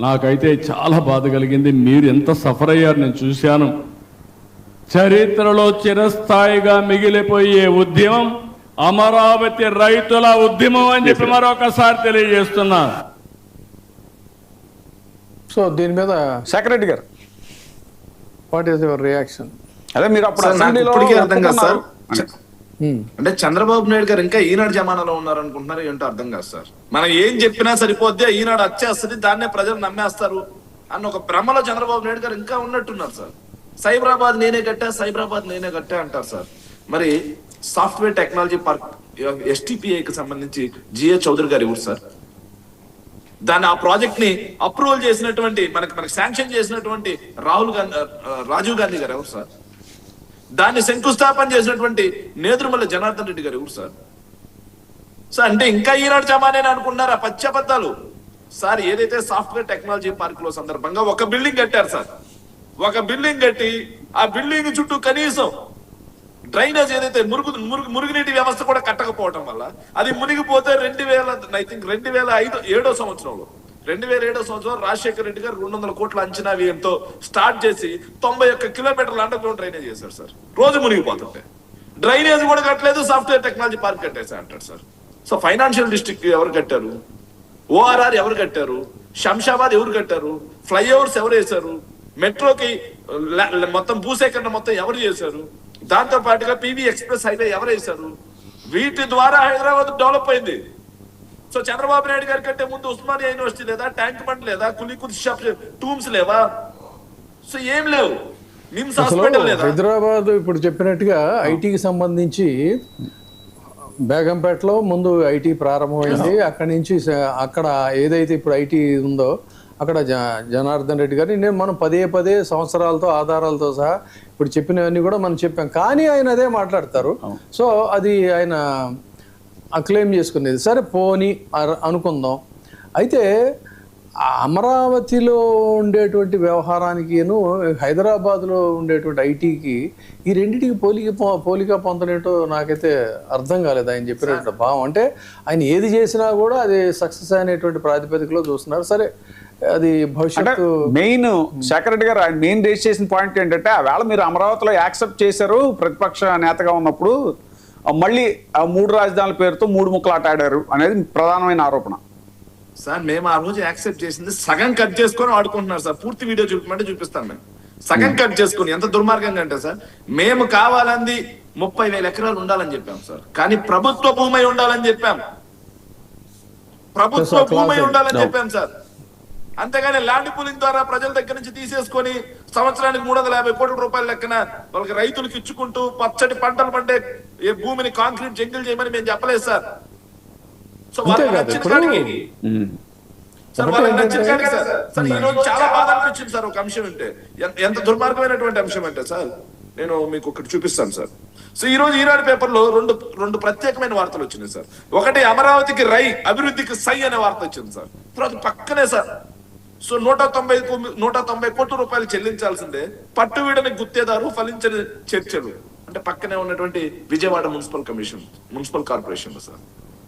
నాకైతే చాలా బాధ కలిగింది. మీరు ఎంత సఫర్ అయ్యారు నేను చూశాను. చరిత్రలో చిరస్థాయిగా మిగిలిపోయే ఉద్యమం అమరావతి రైతుల ఉద్యమం అని చెప్పి మరొకసారి తెలియజేస్తున్నా. సో దీని మీద శేఖర్ రెడ్డి గారు వాట్ ఈస్ యువర్ రియాక్షన్? అదే మీరు అప్పుడు సార్, నాకు అసెంబ్లీలో ఇప్పటికీ అర్థం కాదు సార్. ఒప్పుకున్నారు. అంటే చంద్రబాబు నాయుడు గారు ఇంకా ఈనాడు జమానాలో ఉన్నారు అనుకుంటున్నారు, ఏంటో అర్థం కాదు సార్. మనం ఏం చెప్పినా సరిపోద్ది, ఈనాడు వచ్చేస్తుంది, దాన్నే ప్రజలు నమ్మేస్తారు అన్న ఒక భ్రమలో చంద్రబాబు నాయుడు గారు ఇంకా ఉన్నట్టున్నారు సార్. సైబరాబాద్ నేనే కట్టా అంటారు సార్. మరి సాఫ్ట్వేర్ టెక్నాలజీ పార్క్ STPIకి సంబంధించి GA చౌదరి గారు ఎవరు సార్? దాన్ని ఆ ప్రాజెక్ట్ ని అప్రూవల్ చేసినటువంటి మనకి శాంక్షన్ చేసినటువంటి రాజీవ్ గాంధీ గారు ఎవరు సార్? దాన్ని శంకుస్థాపన చేసినటువంటి నేదురుమల్ల జనార్దన్ రెడ్డి గారు ఎవరు సార్? సార్ అంటే ఇంకా ఈనాడు జమానే అనుకున్నారా? పచ్చబద్దాలు సార్. ఏదైతే సాఫ్ట్వేర్ టెక్నాలజీ పార్క్ లో సందర్భంగా ఒక బిల్డింగ్ కట్టారు సార్. ఒక బిల్డింగ్ కట్టి ఆ బిల్డింగ్ చుట్టూ కనీసం డ్రైనేజ్ ఏదైతే మురుగునీటి వ్యవస్థ కూడా కట్టకపోవటం వల్ల అది మునిగిపోతే 2007 సంవత్సరంలో రాజశేఖర రెడ్డి గారు 200 కోట్ల అంచనా వ్యయంతో స్టార్ట్ చేసి 91 కిలోమీటర్ల అండర్ గ్రౌండ్ డ్రైనేజ్ చేశారు సార్. రోజు మునిగిపోతుంటే డ్రైనేజ్ కూడా కట్టలేదు, సాఫ్ట్వేర్ టెక్నాలజీ పార్క్ కట్టేసా అంటారు సార్. సో ఫైనాన్షియల్ డిస్ట్రిక్ట్ ఎవరు కట్టారు? ORR ఎవరు కట్టారు? శంషాబాద్ ఎవరు కట్టారు? ఫ్లైఓవర్స్ ఎవరు వేశారు? మెట్రోకి మొత్తం భూసేకరణ మొత్తం ఎవరు చేశారు? దాంతో పాటుగా PV ఎక్స్ప్రెస్ హైవే ఎవరు వేశారు? వీటి ద్వారా హైదరాబాద్ డెవలప్ అయింది. సో చంద్రబాబు నాయుడు గారి కంటే ముందు ఉస్మానియా యూనివర్సిటీ లేదా, ట్యాంక్ బండ్ లేదా, కులీకుతుబ్ టూమ్స్ లేవా? సో ఏం లేవు. నిమ్స్ హాస్పిటల్ లేదా? హైదరాబాద్ ఇప్పుడు చెప్పినట్టుగా ఐటీకి సంబంధించి బేగంపేటలో ముందు ఐటీ ప్రారంభమైంది. అక్కడి నుంచి అక్కడ ఏదైతే ఇప్పుడు ఐటీ ఉందో అక్కడ జనార్దన్ రెడ్డి గారిని మనం పదే సంవత్సరాలతో ఆధారాలతో సహా ఇప్పుడు చెప్పినవన్నీ కూడా మనం చెప్పాం. కానీ ఆయన అదే మాట్లాడతారు. సో అది ఆయన క్లెయిమ్ చేసుకునేది. సరే పోనీ అనుకుందాం. అయితే అమరావతిలో ఉండేటువంటి వ్యవహారానికిను హైదరాబాద్లో ఉండేటువంటి ఐటీకి ఈ రెండింటికి పోలిక పొందనేటో నాకైతే అర్థం కాలేదు ఆయన చెప్పినటువంటి భావం. అంటే ఆయన ఏది చేసినా కూడా అది సక్సెస్ అనేటువంటి ప్రాతిపదికలో చూస్తున్నారు. సరే అది భవిష్యత్తు మెయిన్ శేఖర్ రెడ్డి గారు ఆయన మెయిన్ రేస్ చేసిన పాయింట్ ఏంటంటే ఆ వేళ మీరు అమరావతిలో యాక్సెప్ట్ చేశారు ప్రతిపక్ష నేతగా ఉన్నప్పుడు, మళ్ళీ ఆ 3 రాజధానుల పేరుతో 3 ముక్కలు ఆట ఆడారు అనేది ప్రధానమైన ఆరోపణ. సార్ మేము ఆ రోజు యాక్సెప్ట్ చేసింది సగం కట్ చేసుకొని వాడుకుంటున్నారు సార్. పూర్తి వీడియో చూపమంటే చూపిస్తాను మేము. సగం కట్ చేసుకుని ఎంత దుర్మార్గంగా అంటే సార్, మేము కావాలంది 30,000 ఎకరాలు ఉండాలని చెప్పాం సార్, కానీ ప్రభుత్వ భూమి ఉండాలని చెప్పాం. ప్రభుత్వ భూమి ఉండాలని చెప్పాం సార్. అంతేగాని ల్యాండ్ పూలింగ్ ద్వారా ప్రజల దగ్గర నుంచి తీసేసుకొని సంవత్సరానికి 350 కోట్ల రూపాయల లెక్కన వాళ్ళకి రైతులకు ఇచ్చుకుంటూ పచ్చటి పంటలు పండే ఈ భూమిని కాంక్రీట్ జంగిల్ చేయమని మేము చెప్పలేదు సార్. సో వాళ్ళకి నచ్చిన కాడికి సార్, వాళ్ళకి నచ్చిన కాడికి సార్ ఈ రోజు చాలా బాధ అనిపించింది సార్. ఒక అంశం అంటే ఎంత దుర్మార్గమైనటువంటి అంశం అంటే సార్, నేను మీకు ఒకటి చూపిస్తాను సార్. సో ఈ రోజు ఈనాడు పేపర్లో రెండు ప్రత్యేకమైన వార్తలు వచ్చినాయి సార్. ఒకటి అమరావతికి అభివృద్ధికి సై అనే వార్త వచ్చింది సార్. తర్వాత పక్కనే సార్, సో 190 కోట్ల రూపాయలు చెల్లించాల్సిందే, పట్టు వీడని గుత్తేదారు ఫలించని చర్చలు అంటే పక్కనే ఉన్నటువంటి విజయవాడ మున్సిపల్ కార్పొరేషన్ లో సార్.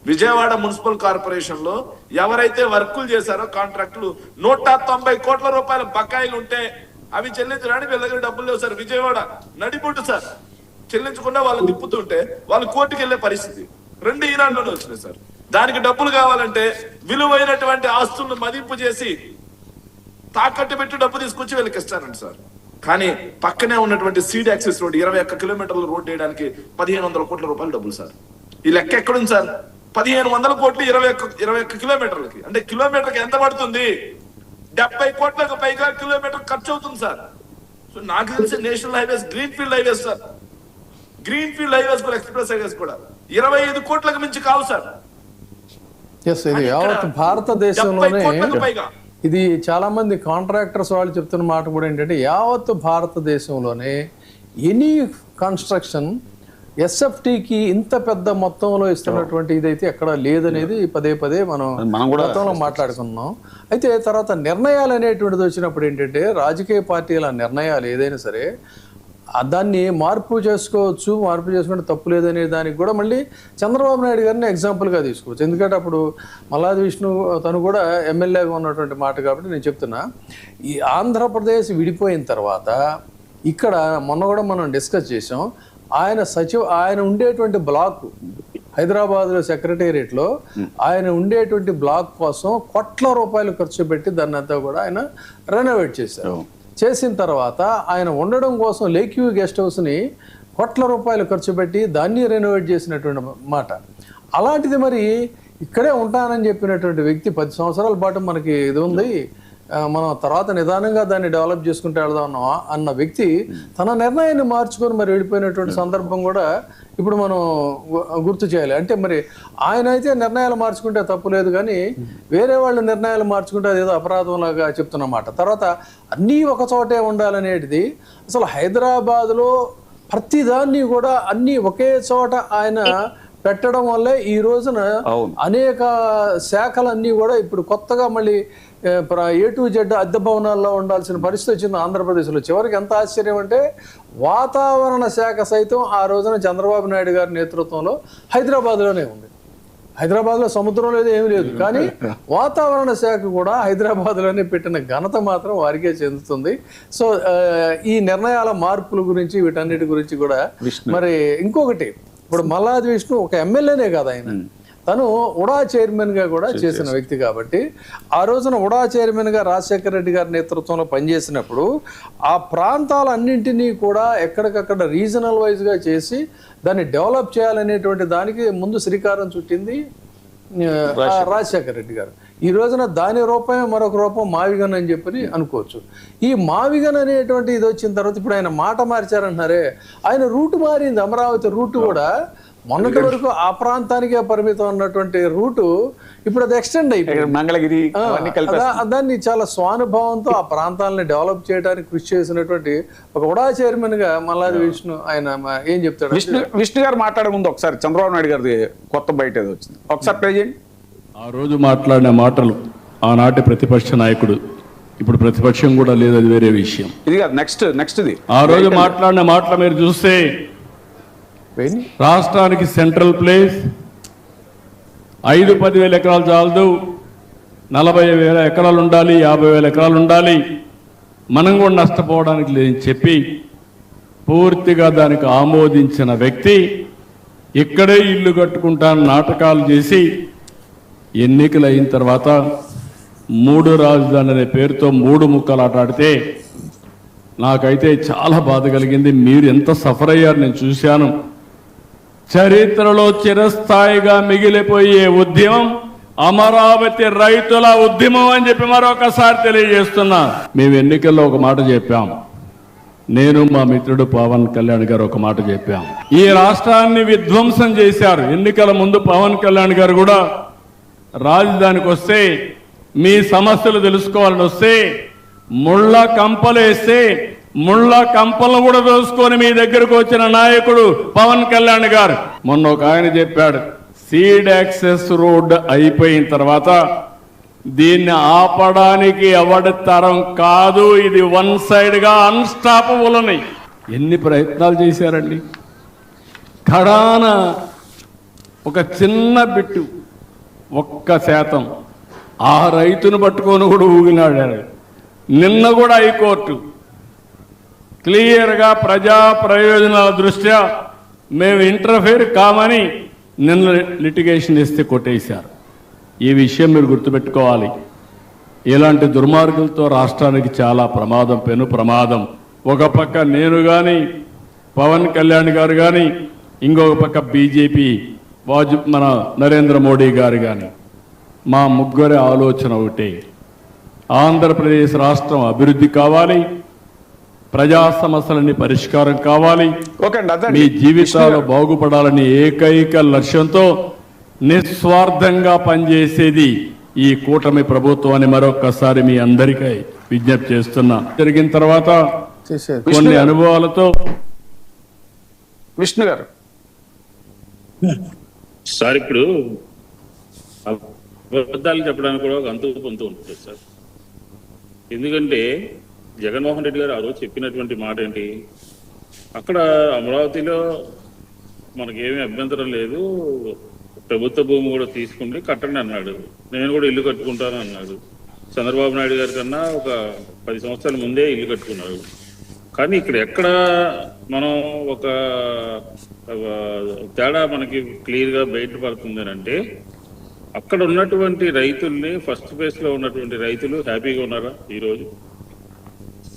విజయవాడ మున్సిపల్ కార్పొరేషన్ లో ఎవరైతే వర్కులు చేశారో కాంట్రాక్టులు 190 కోట్ల రూపాయల బకాయిలు ఉంటే అవి చెల్లించడానికి వీళ్ళ దగ్గర డబ్బులు లేవు సార్. విజయవాడ నడిబొట్టు సార్. చెల్లించకుండా వాళ్ళు తిప్పుతుంటే వాళ్ళు కోర్టుకు వెళ్లే పరిస్థితి 2 ఈనాడులోనే వచ్చినాయి సార్. దానికి డబ్బులు కావాలంటే విలువైనటువంటి ఆస్తులను మదింపు చేసి తాకట్టు పెట్టి డబ్బు తీసుకొచ్చి వీళ్ళకి ఇస్తారండి సార్. కానీ పక్కనే ఉన్నటువంటి సీడ్ యాక్సెస్ రోడ్ 21 కిలోమీటర్ల రోడ్ వేయడానికి 1500 కోట్ల రూపాయలు డబ్బులు సార్. ఈ లెక్క ఎక్కడుంది సార్? 1500 కోట్లు 21 కిలోమీటర్లకి అంటే కిలోమీటర్కి ఎంత పడుతుంది? 70 కోట్లకు పైగా కిలోమీటర్ ఖర్చు అవుతుంది సార్. సో నాకు తెలిసి national highways, green field highways sir, green field highways కూడా, ఎక్స్ప్రెస్ హైవేస్ కూడా 25 కోట్లకు మించి కావు సార్. ఇది యావత్ భారతదేశంలోనే ఇది చాలా మంది కాంట్రాక్టర్స్ వాళ్ళు చెప్తున్న మాట కూడా ఏంటంటే, యావత్ భారతదేశంలోనే ఎనీ కన్స్ట్రక్షన్ ఎస్ఎఫ్టీకి ఇంత పెద్ద మొత్తంలో ఇస్తున్నటువంటి ఇదైతే ఎక్కడ లేదనేది పదే మనం గతంలో మాట్లాడుకున్నాం. అయితే తర్వాత నిర్ణయాలు అనేటువంటిది వచ్చినప్పుడు ఏంటంటే, రాజకీయ పార్టీల నిర్ణయాలు ఏదైనా సరే దాన్ని మార్పు చేసుకుంటే తప్పు లేదనే దానికి కూడా మళ్ళీ చంద్రబాబు నాయుడు గారిని ఎగ్జాంపుల్గా తీసుకోవచ్చు. ఎందుకంటే అప్పుడు మల్లాది విష్ణు తను కూడా ఎమ్మెల్యేగా ఉన్నటువంటి మాట కాబట్టి నేను చెప్తున్నా. ఈ ఆంధ్రప్రదేశ్ విడిపోయిన తర్వాత ఇక్కడ మొన్న కూడా మనం డిస్కస్ చేసాం, ఆయన ఉండేటువంటి బ్లాక్ హైదరాబాద్లో సెక్రటేరియట్లో ఆయన ఉండేటువంటి బ్లాక్ కోసం కోట్ల రూపాయలు ఖర్చు పెట్టి దాన్ని అంతా కూడా ఆయన రెనోవేట్ చేశారు. చేసిన తర్వాత ఆయన ఉండడం కోసం లేక్ వ్యూ గెస్ట్ హౌస్ని కోట్ల రూపాయలు ఖర్చు పెట్టి దాన్ని రెనోవేట్ చేసినటువంటి మాట. అలాంటిది మరి ఇక్కడే ఉంటానని చెప్పినటువంటి వ్యక్తి 10 సంవత్సరాల పాటు మనకి ఇది ఉంది, మనం తర్వాత నిదానంగా దాన్ని డెవలప్ చేసుకుంటూ వెళ్దాం అన్న వ్యక్తి తన నిర్ణయాన్ని మార్చుకొని మరి వెళ్ళిపోయినటువంటి సందర్భం కూడా ఇప్పుడు మనం గుర్తు చేయాలి. అంటే మరి ఆయన అయితే నిర్ణయాలు మార్చుకుంటే తప్పు లేదు, కానీ వేరే వాళ్ళు నిర్ణయాలు మార్చుకుంటే అదేదో అపరాధంలాగా చెప్తున్నమాట. తర్వాత అన్నీ ఒక చోటే ఉండాలనేటిది అసలు హైదరాబాద్లో ప్రతిదాన్ని కూడా అన్నీ ఒకే చోట ఆయన పెట్టడం వల్లే ఈ రోజున అనేక శాఖలన్నీ కూడా ఇప్పుడు కొత్తగా మళ్ళీ A to Z అద్దె భవనాల్లో ఉండాల్సిన పరిస్థితి వచ్చింది ఆంధ్రప్రదేశ్లో. చివరికి ఎంత ఆశ్చర్యం అంటే, వాతావరణ శాఖ సైతం ఆ రోజున చంద్రబాబు నాయుడు గారి నేతృత్వంలో హైదరాబాద్లోనే ఉంది. హైదరాబాద్లో సముద్రం లేదు, ఏమీ లేదు, కానీ వాతావరణ శాఖ కూడా హైదరాబాద్లోనే పెట్టిన ఘనత మాత్రం వారికే చెందుతుంది. సో ఈ నిర్ణయాల మార్పుల గురించి వీటన్నిటి గురించి కూడా మరి ఇంకొకటి, ఇప్పుడు మల్లాది విష్ణు ఒక ఎమ్మెల్యేనే కాదు, ఆయన తను ఉడా చైర్మన్గా కూడా చేసిన వ్యక్తి కాబట్టి ఆ రోజున ఉడా చైర్మన్గా రాజశేఖర రెడ్డి గారి నేతృత్వంలో పనిచేసినప్పుడు ఆ ప్రాంతాలన్నింటినీ కూడా ఎక్కడికక్కడ రీజనల్ వైజ్గా చేసి దాన్ని డెవలప్ చేయాలనేటువంటి దానికి ముందు శ్రీకారం చుట్టింది రాజశేఖర రెడ్డి గారు. ఈ రోజున దాని రూపమే మరొక రూపం మావిగన్ అని చెప్పి అనుకోవచ్చు. ఈ మావిగన్ అనేటువంటి ఇది వచ్చిన తర్వాత ఇప్పుడు ఆయన మాట మార్చారంటున్నారే, ఆయన రూట్ మారింది. అమరావతి రూట్ కూడా మొన్నటి వరకు ఆ ప్రాంతానికే పరిమితం ఉన్నటువంటి రూటు ఇప్పుడు అది ఎక్స్టెండ్ అయిపోయింది, మంగళగిరి. దాన్ని చాలా స్వానుభవంతో ఆ ప్రాంతాలని డెవలప్ చేయడానికి కృషి చేసినటువంటి ఒక ఉడా చైర్మన్ గా మల్లాది విష్ణు ఆయన ఏం చెప్తాడు? విష్ణు గారు మాట్లాడే ముందు ఒకసారి చంద్రబాబు నాయుడు గారి కొత్త బయట వచ్చింది, ఒకసారి ప్లే చేయండి. ఆ రోజు మాట్లాడిన మాటలు ఆనాటి ప్రతిపక్ష నాయకుడు, ఇప్పుడు ప్రతిపక్షం కూడా లేదు, అది వేరే విషయం. ఇది కాదు, నెక్స్ట్ ఇది. ఆ రోజు మాట్లాడిన మాటలు మీరు చూస్తే, రాష్ట్రానికి సెంట్రల్ ప్లేస్ 5-10 ఎకరాలు చాలదు, 40,000 ఎకరాలు ఉండాలి, 50,000 ఎకరాలు ఉండాలి, మనం కూడా నష్టపోవడానికి లేదని చెప్పి పూర్తిగా దానికి ఆమోదించిన వ్యక్తి ఇక్కడే ఇల్లు కట్టుకుంటాను నాటకాలు చేసి ఎన్నికలు అయిన తర్వాత 3 రాజధానులు అనే పేరుతో 3 ముక్కలు ఆటాడితే నాకైతే చాలా బాధ కలిగింది. మీరు ఎంత సఫర్ అయ్యారు నేను చూశాను. చరిత్రలో చిరస్థాయిగా మిగిలిపోయే ఉద్యమం అమరావతి రైతుల ఉద్యమం అని చెప్పి మరొకసారి తెలియజేస్తున్నా. మేము ఎన్నికల్లో ఒక మాట చెప్పాం, నేను మా మిత్రుడు పవన్ కళ్యాణ్ గారు ఒక మాట చెప్పాం. ఈ రాష్ట్రాన్ని విధ్వంసం చేశారు. ఎన్నికల ముందు పవన్ కళ్యాణ్ గారు కూడా రాజధానికి వస్తే మీ సమస్యలు తెలుసుకోవాలని వస్తే ముళ్ళ కంపలు వేస్తే ముళ్ళ కంపలను కూడా దోసుకొని మీ దగ్గరకు వచ్చిన నాయకుడు పవన్ కళ్యాణ్ గారు. మొన్న ఒక ఆయన చెప్పాడు, సీడ్ యాక్సెస్ రోడ్ అయిపోయిన తర్వాత దీన్ని ఆపడానికి ఎవడి తరం కాదు, ఇది 1 సైడ్ గా అన్స్టాపబుల్ అని ఎన్ని ప్రయత్నాలు చేశారండి. కడాన ఒక చిన్న బిట్టు 1% ఆ రైతును పట్టుకొని కూడా ఊగినాడాడు. నిన్న కూడా హైకోర్టు క్లియర్గా ప్రజా ప్రయోజనాల దృష్ట్యా మేము ఇంటర్ఫేర్ కామని నిన్న లిటిగేషన్ ఇస్తే కొట్టేశారు. ఈ విషయం మీరు గుర్తుపెట్టుకోవాలి. ఇలాంటి దుర్మార్గులతో రాష్ట్రానికి చాలా ప్రమాదం, పెను ప్రమాదం. ఒక పక్క నేను కానీ పవన్ కళ్యాణ్ గారు కానీ, ఇంకొక పక్క బీజేపీ మన నరేంద్ర మోడీ గారు కానీ, మా ముగ్గురి ఆలోచన ఒకటే, ఆంధ్రప్రదేశ్ రాష్ట్రం అభివృద్ధి కావాలి, ప్రజా సమస్యలన్నీ పరిష్కారం కావాలి, ఓకే అండి, అదే మీ జీవితాలు బాగుపడాలని ఏకైక లక్ష్యంతో నిస్వార్థంగా పనిచేసేది ఈ కూటమి ప్రభుత్వాన్ని మరొక్కసారి మీ అందరికీ విజ్ఞప్తి చేస్తున్నా. జరిగిన తర్వాత చేసేది కొన్ని అనుభవాలతో విష్ణు గారు. సార్ ఇప్పుడు అబద్ధాలు చెప్పడానికి కూడా ఒక అంతు పొంతు ఉంటుంది సార్. ఎందుకంటే జగన్మోహన్ రెడ్డి గారు ఆ రోజు చెప్పినటువంటి మాట ఏంటి, అక్కడ అమరావతిలో మనకేమీ అభ్యంతరం లేదు, ప్రభుత్వ భూమి కూడా తీసుకుంటే కట్టండి అన్నాడు. నేను కూడా ఇల్లు కట్టుకుంటాను అన్నాడు. చంద్రబాబు నాయుడు గారి కన్నా ఒక 10 సంవత్సరాల ముందే ఇల్లు కట్టుకున్నాడు. కానీ ఇక్కడ ఎక్కడ మనం ఒక తేడా మనకి క్లియర్గా బయటపడుతుంది అంటే, అక్కడ ఉన్నటువంటి రైతుల్ని ఫస్ట్ ఫేజ్ లో ఉన్నటువంటి రైతులు హ్యాపీగా ఉన్నారా ఈరోజు?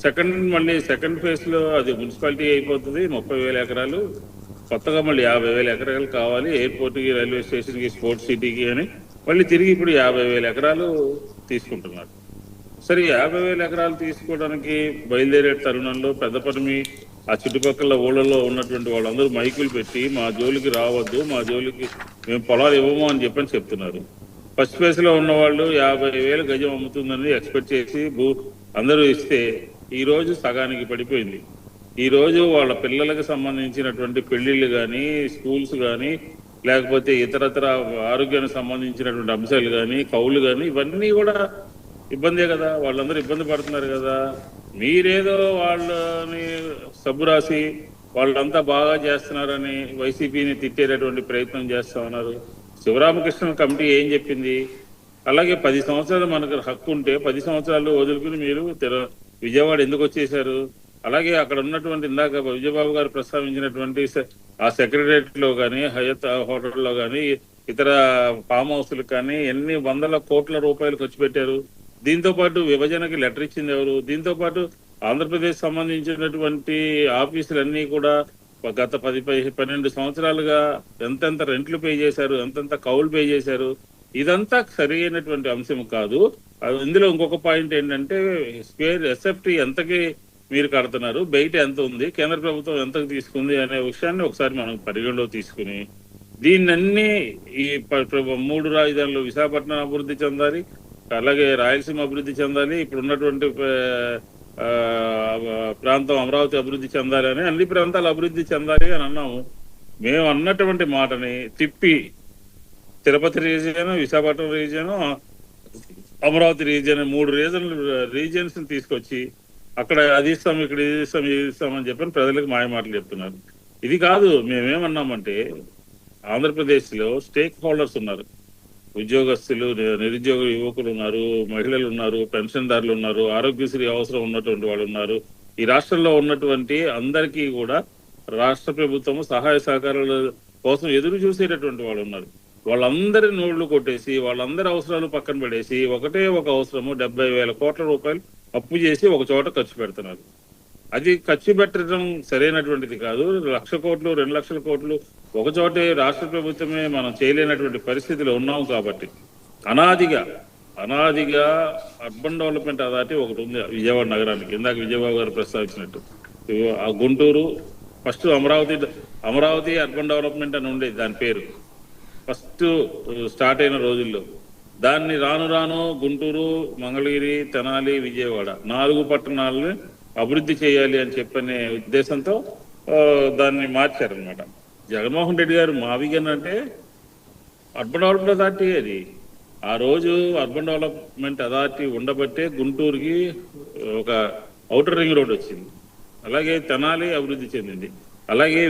సెకండ్ ఫేజ్ లో అది మున్సిపాలిటీ అయిపోతుంది, 30,000 ఎకరాలు, కొత్తగా మళ్ళీ 50,000 ఎకరాలు కావాలి ఎయిర్పోర్ట్కి, రైల్వే స్టేషన్కి, స్పోర్ట్స్ సిటీకి అని మళ్ళీ తిరిగి ఇప్పుడు 50,000 ఎకరాలు తీసుకుంటున్నారు. సరే 50,000 ఎకరాలు తీసుకోవడానికి బయలుదేరే తరుణంలో పెద్దపల్లి ఆ చుట్టుపక్కల ఊళ్ళలో ఉన్నటువంటి వాళ్ళందరూ మైకులు పెట్టి మా జోలికి రావద్దు, మా జోలికి మేము పొలాలు ఇవ్వము అని చెప్తున్నారు. ఫస్ట్ ఫేజ్ లో ఉన్న వాళ్ళు 50,000 గజం అమ్ముతుందని ఎక్స్పెక్ట్ చేసి అందరూ ఇస్తే ఈ రోజు సగానికి పడిపోయింది. ఈ రోజు వాళ్ళ పిల్లలకు సంబంధించినటువంటి పెళ్లిళ్ళు కానీ, స్కూల్స్ కానీ, లేకపోతే ఇతరత్ర ఆరోగ్యానికి సంబంధించినటువంటి అంశాలు కానీ, కౌలు కానీ, ఇవన్నీ కూడా ఇబ్బందే కదా. వాళ్ళందరూ ఇబ్బంది పడుతున్నారు కదా. మీరేదో వాళ్ళని సబ్బు రాసి వాళ్ళంతా బాగా చేస్తున్నారని వైసీపీని తిట్టేటటువంటి ప్రయత్నం చేస్తా ఉన్నారు. శివరామకృష్ణ కమిటీ ఏం చెప్పింది? అలాగే 10 సంవత్సరాలు మనకు హక్కు ఉంటే 10 సంవత్సరాలు వదులుకుని మీరు విజయవాడ ఎందుకు వచ్చేసారు? అలాగే అక్కడ ఉన్నటువంటి ఇందాక విజయబాబు గారు ప్రస్తావించినటువంటి ఆ సెక్రటరియట్ లో కానీ, హయత్ హోటల్లో కానీ, ఇతర ఫామ్ హౌస్లకు కానీ ఎన్ని వందల కోట్ల రూపాయలు ఖర్చు పెట్టారు. దీంతో పాటు విభజనకి లెటర్ ఇచ్చింది ఎవరు? దీంతో పాటు ఆంధ్రప్రదేశ్ సంబంధించినటువంటి ఆఫీసులన్నీ కూడా గత 10-12 సంవత్సరాలుగా ఎంతెంత రెంట్లు పే చేశారు, ఎంతెంత కౌలు పే చేశారు. ఇదంతా సరి అయినటువంటి అంశం కాదు. ఇందులో ఇంకొక పాయింట్ ఏంటంటే, స్క్వేర్ ఎస్ఎఫ్టీ ఎంతకి మీరు కడుతున్నారు, బయట ఎంత ఉంది, కేంద్ర ప్రభుత్వం ఎంతకు తీసుకుంది అనే విషయాన్ని ఒకసారి మనం పరిగణలో తీసుకుని దీన్నన్నీ ఈ 3 రాజధానులు విశాఖపట్నం అభివృద్ధి చెందాలి, అలాగే రాయలసీమ అభివృద్ధి చెందాలి, ఇప్పుడు ఉన్నటువంటి ప్రాంతం అమరావతి అభివృద్ధి చెందాలి అని, అన్ని ప్రాంతాలు అభివృద్ధి చెందాలి అని అన్నాము. మేము అన్నటువంటి మాటని తిప్పి Tirupati region, Visakhapatnam region, Amaravati region 3 regions తీసుకొచ్చి అక్కడ అది ఇస్తాం, ఇక్కడ ఇది ఇస్తాం, ఇది ఇస్తామని చెప్పని ప్రజలకు మాయమాటలు చెప్తున్నారు. ఇది కాదు. మేమేమన్నామంటే, ఆంధ్రప్రదేశ్ లో స్టేక్ హోల్డర్స్ ఉన్నారు, ఉద్యోగస్తులు, నిరుద్యోగ యువకులు ఉన్నారు, మహిళలు ఉన్నారు, పెన్షన్దారులు ఉన్నారు, ఆరోగ్యశ్రీ అవసరం ఉన్నటువంటి వాళ్ళు ఉన్నారు. ఈ రాష్ట్రంలో ఉన్నటువంటి అందరికీ కూడా రాష్ట్ర ప్రభుత్వం సహాయ సహకారాల కోసం ఎదురు చూసేటటువంటి వాళ్ళు ఉన్నారు. వాళ్ళందరి నోళ్లు కొట్టేసి వాళ్ళందరి అవసరాలు పక్కన పడేసి ఒకటే ఒక అవసరము 70,000 కోట్ల రూపాయలు అప్పు చేసి ఒక చోట ఖర్చు పెడుతున్నారు. అది ఖర్చు పెట్టడం సరైనటువంటిది కాదు. 1,00,000 కోట్లు 2,00,000 కోట్లు ఒక చోటే రాష్ట్ర ప్రభుత్వమే మనం చేయలేనటువంటి పరిస్థితిలో ఉన్నాం. కాబట్టి అనాదిగా అర్బన్ డెవలప్మెంట్ అథారిటీ ఒకటి ఉంది విజయవాడ నగరానికి. ఇందాక విజయబాబు గారు ప్రస్తావించినట్టు ఆ Guntur first Amaravati urban development అని ఉండేది దాని పేరు ఫస్ట్ స్టార్ట్ అయిన రోజుల్లో. దాన్ని రాను గుంటూరు, మంగళగిరి, తెనాలి, విజయవాడ 4 పట్టణాలను అభివృద్ధి చేయాలి అని చెప్పనే ఉద్దేశంతో దాన్ని మార్చారనమాట. జగన్మోహన్ రెడ్డి గారు మావిగన్ అంటే అర్బన్ డెవలప్మెంట్ అథారిటీ. అది ఆ రోజు అర్బన్ డెవలప్మెంట్ అథారిటీ ఉండబట్టే గుంటూరుకి ఒక ఔటర్ రింగ్ రోడ్ వచ్చింది, అలాగే తెనాలి అభివృద్ధి చెందింది, అలాగే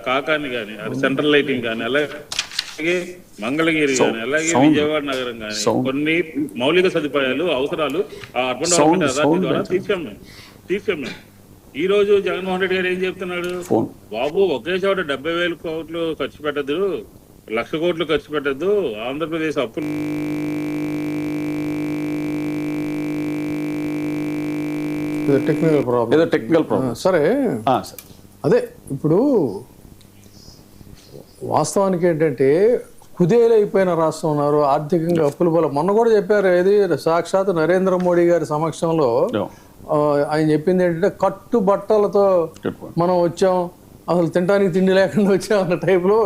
కాకాని కానీ సెంట్రల్ లైటింగ్ కానీ, అలాగే మంగళగిరి కానీ, అలాగే విజయవాడ నగరం కానీ కొన్ని మౌలిక సదుపాయాలు అవసరాలు ఆ అర్బన్ డెవలప్మెంట్ అథారిటీ ద్వారా తీర్చాం. ఈ రోజు జగన్మోహన్ రెడ్డి గారు ఏం చెప్తున్నాడు, బాబు ఒకే చోట 70,000 కోట్లు ఖర్చు పెట్టద్దు, 1,00,000 కోట్లు ఖర్చు పెట్టద్దు, ఆంధ్రప్రదేశ్ అప్పులు టెక్నికల్ ప్రాబ్లం. సరే అదే ఇప్పుడు వాస్తవానికి ఏంటంటే కుదేలైపోయిన రాష్ట్రం ఉన్నారు, ఆర్థికంగా అప్పుల బలం. మొన్న కూడా చెప్పారు, ఏది సాక్షాత్ నరేంద్ర మోడీ గారి సమక్షంలో ఆయన చెప్పింది ఏంటంటే కట్టుబట్టలతో మనం వచ్చాం, అసలు తినడానికి తిండి లేకుండా వచ్చాం అన్న టైప్లో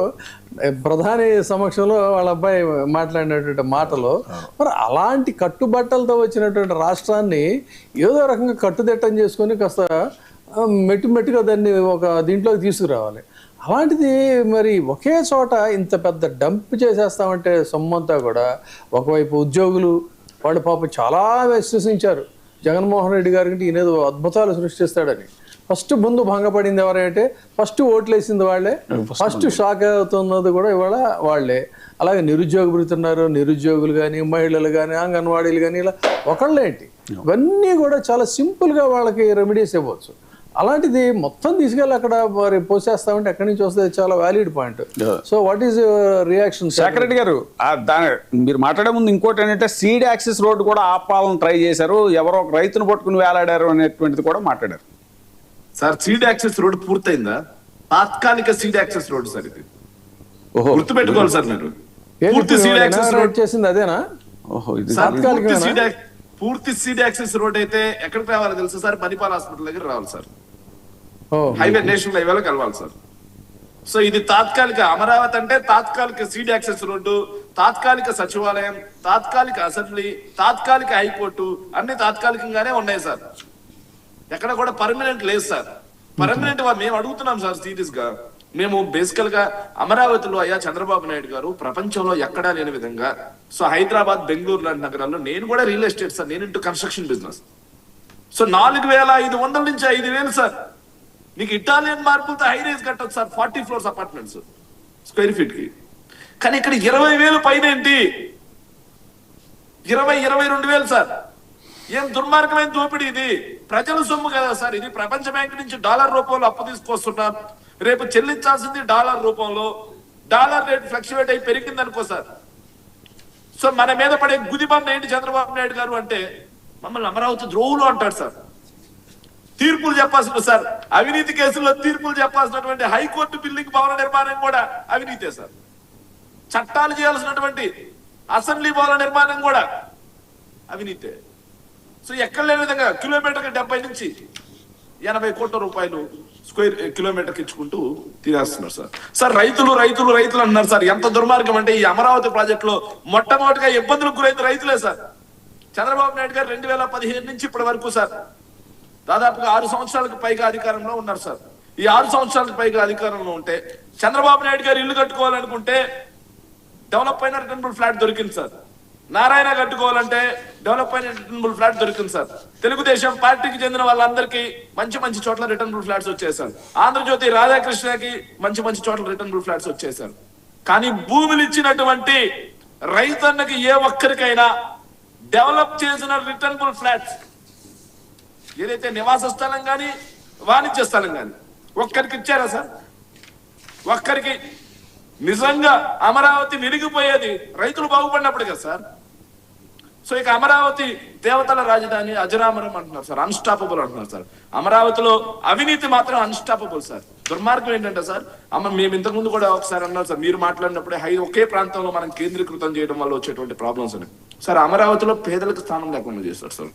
ప్రధాని సమక్షంలో వాళ్ళ అబ్బాయి మాట్లాడినటువంటి మాటలు. మరి అలాంటి కట్టుబట్టలతో వచ్చినటువంటి రాష్ట్రాన్ని ఏదో రకంగా కట్టుదిట్టం చేసుకొని కాస్త మెట్టుగా దాన్ని ఒక దీంట్లోకి తీసుకురావాలి. అలాంటిది మరి ఒకే చోట ఇంత పెద్ద డంప్ చేసేస్తామంటే సొమ్మంతా కూడా. ఒకవైపు ఉద్యోగులు వాళ్ళు పాపం చాలా విశ్వసించారు జగన్మోహన్ రెడ్డి గారికి, ఈయనేదో అద్భుతాలు సృష్టిస్తాడని. ఫస్ట్ ముందు భంగపడింది ఎవరంటే ఫస్ట్ ఓట్లు వేసింది వాళ్ళే, ఫస్ట్ షాక్ అవుతున్నది కూడా ఇవాళ వాళ్ళే. అలాగే నిరుద్యోగులు కానీ, మహిళలు కానీ, అంగన్వాడీలు కానీ, ఇలా ఒకళ్ళేంటి ఇవన్నీ కూడా చాలా సింపుల్గా వాళ్ళకి రెమెడీస్ ఇవ్వచ్చు. అలాంటిది మొత్తం తీసుకెళ్ళి అక్కడ మరి పోసేస్తామంటే ఎక్కడి నుంచి వస్తుంది, చాలా valid point. So what is reaction? Shekhar Reddy గారు, మీరు మాట్లాడే ముందు ఇంకోటి ఏంటంటే సీడ్ యాక్సెస్ రోడ్డు కూడా ఆపాలని ట్రై చేశారు, ఎవరో ఒక రైతును పట్టుకుని వేలాడారు అనేటువంటిది కూడా మాట్లాడారు. సార్ సీడ్ యాక్సెస్ రోడ్ పూర్తయిందా? తాత్కాలిక సీడ్ యాక్సెస్ రోడ్ సార్ ఇది, గుర్తుపెట్టుకోవాలి సార్ మీరు. పూర్తి సీడ్ యాక్సెస్ రోడ్ చేసింది అదేనా? పూర్తి సీడ్ యాక్సెస్ రోడ్ అయితే ఎక్కడికి రావాలి తెలుసు సార్? మణిపాల్ హాస్పిటల్ దగ్గర రావాలి సార్, హైవే నేషనల్ హైవేలో కలవాలి సార్. సో ఇది తాత్కాలిక అమరావతి అంటే తాత్కాలిక సీడ్ యాక్సెస్ రోడ్డు, తాత్కాలిక సచివాలయం, తాత్కాలిక అసెంబ్లీ, తాత్కాలిక హైకోర్టు అన్ని తాత్కాలికంగానే ఉన్నాయి సార్. ఎక్కడ కూడా పర్మనెంట్ లేదు సార్. పర్మనెంట్ మేము అడుగుతున్నాం సార్ సీరియస్ గా. మేము బేసికల్ గా అమరావతిలో అయ్యా చంద్రబాబు నాయుడు గారు ప్రపంచంలో ఎక్కడా లేని విధంగా, సో హైదరాబాద్, బెంగళూరు లాంటి నగరాల్లో, నేను కూడా రియల్ ఎస్టేట్ సార్, నేను ఇంటూ కన్స్ట్రక్షన్ బిజినెస్. సో 4,500 నుంచి 5,000 సార్. నీకు ఇటాలియన్ మార్పులతో హై రైజ్ కట్టొచ్చు sir, 40 floors apartments square feet కి. కానీ ఇక్కడ 20,000 పైన ఏంటి, 22,000 సార్. ఏం దుర్మార్గమైన దోపిడీ ఇది, ప్రజల సొమ్ము కదా సార్ ఇది. ప్రపంచ బ్యాంక్ నుంచి డాలర్ రూపంలో అప్పు తీసుకొస్తున్నారు, రేపు చెల్లించాల్సింది డాలర్ రూపంలో. డాలర్ రేట్ ఫ్లక్చువేట్ అయి పెరిగింది అనుకో సార్. సో మన మీద పడే గుదిబంద ఏంటి చంద్రబాబు నాయుడు గారు అంటే, మమ్మల్ని అమరావతి ద్రోహులు అంటాడు సార్. తీర్పులు చెప్పాల్సిన సార్, అవినీతి కేసుల్లో తీర్పులు చెప్పాల్సినటువంటి హైకోర్టు బిల్డింగ్ భవన నిర్మాణం కూడా అవినీతే సార్. చట్టాలు చేయాల్సినటువంటి అసెంబ్లీ భవన నిర్మాణం కూడా అవినీతే. సో ఎక్కడ లేని విధంగా కిలోమీటర్కి 70 నుంచి 80 కోట్ల రూపాయలు స్క్వేర్ కిలోమీటర్కి ఇచ్చుకుంటూ తీరేస్తున్నారు సార్. సార్ రైతులు అంటున్నారు సార్. ఎంత దుర్మార్గం అంటే ఈ అమరావతి ప్రాజెక్టులో మొట్టమొదటిగా ఇబ్బందులకు గురైన రైతులే సార్. చంద్రబాబు నాయుడు గారు 2015 నుంచి ఇప్పటి వరకు సార్ దాదాపుగా 6 సంవత్సరాలకు పైగా అధికారంలో ఉన్నారు సార్. ఈ 6 సంవత్సరాలకు పైగా అధికారంలో ఉంటే చంద్రబాబు నాయుడు గారు ఇల్లు కట్టుకోవాలనుకుంటే డెవలప్ అయిన రిటర్నబుల్ ఫ్లాట్ దొరికింది సార్. నారాయణ కట్టుకోవాలంటే డెవలప్ అయిన రిటర్నబుల్ ఫ్లాట్ దొరికింది సార్. తెలుగుదేశం పార్టీకి చెందిన వాళ్ళందరికీ మంచి చోట్ల రిటర్నబుల్ ఫ్లాట్స్ వచ్చేసారు. ఆంధ్రజ్యోతి రాధాకృష్ణకి మంచి చోట్ల రిటర్నబుల్ ఫ్లాట్స్ వచ్చేసారు. కానీ భూములు ఇచ్చినటువంటి రైతన్నకి ఏ ఒక్కరికైనా డెవలప్ చేసిన రిటర్నబుల్ ఫ్లాట్స్ ఏదైతే నివాస స్థలం కానీ వాణిజ్య స్థలం కానీ ఒక్కరికి ఇచ్చారా సార్? ఒక్కరికి నిజంగా అమరావతి విరిగిపోయేది రైతులు బాగుపడినప్పుడు కదా సార్. సో ఇక అమరావతి దేవతల రాజధాని అజరామరం అంటున్నారు సార్, అన్స్టాపబుల్ అంటున్నారు సార్. అమరావతిలో అవినీతి మాత్రం అన్స్టాపబుల్ సార్. దుర్మార్గం ఏంటంటే సార్, మేము ఇంతకుముందు కూడా ఒకసారి అన్నారు సార్, మీరు మాట్లాడినప్పుడే ఒకే ప్రాంతంలో మనం కేంద్రీకృతం చేయడం వల్ల వచ్చేటువంటి ప్రాబ్లమ్స్ అని. సార్ అమరావతిలో పేదలకు స్థానం లేకుండా చేస్తారు సార్.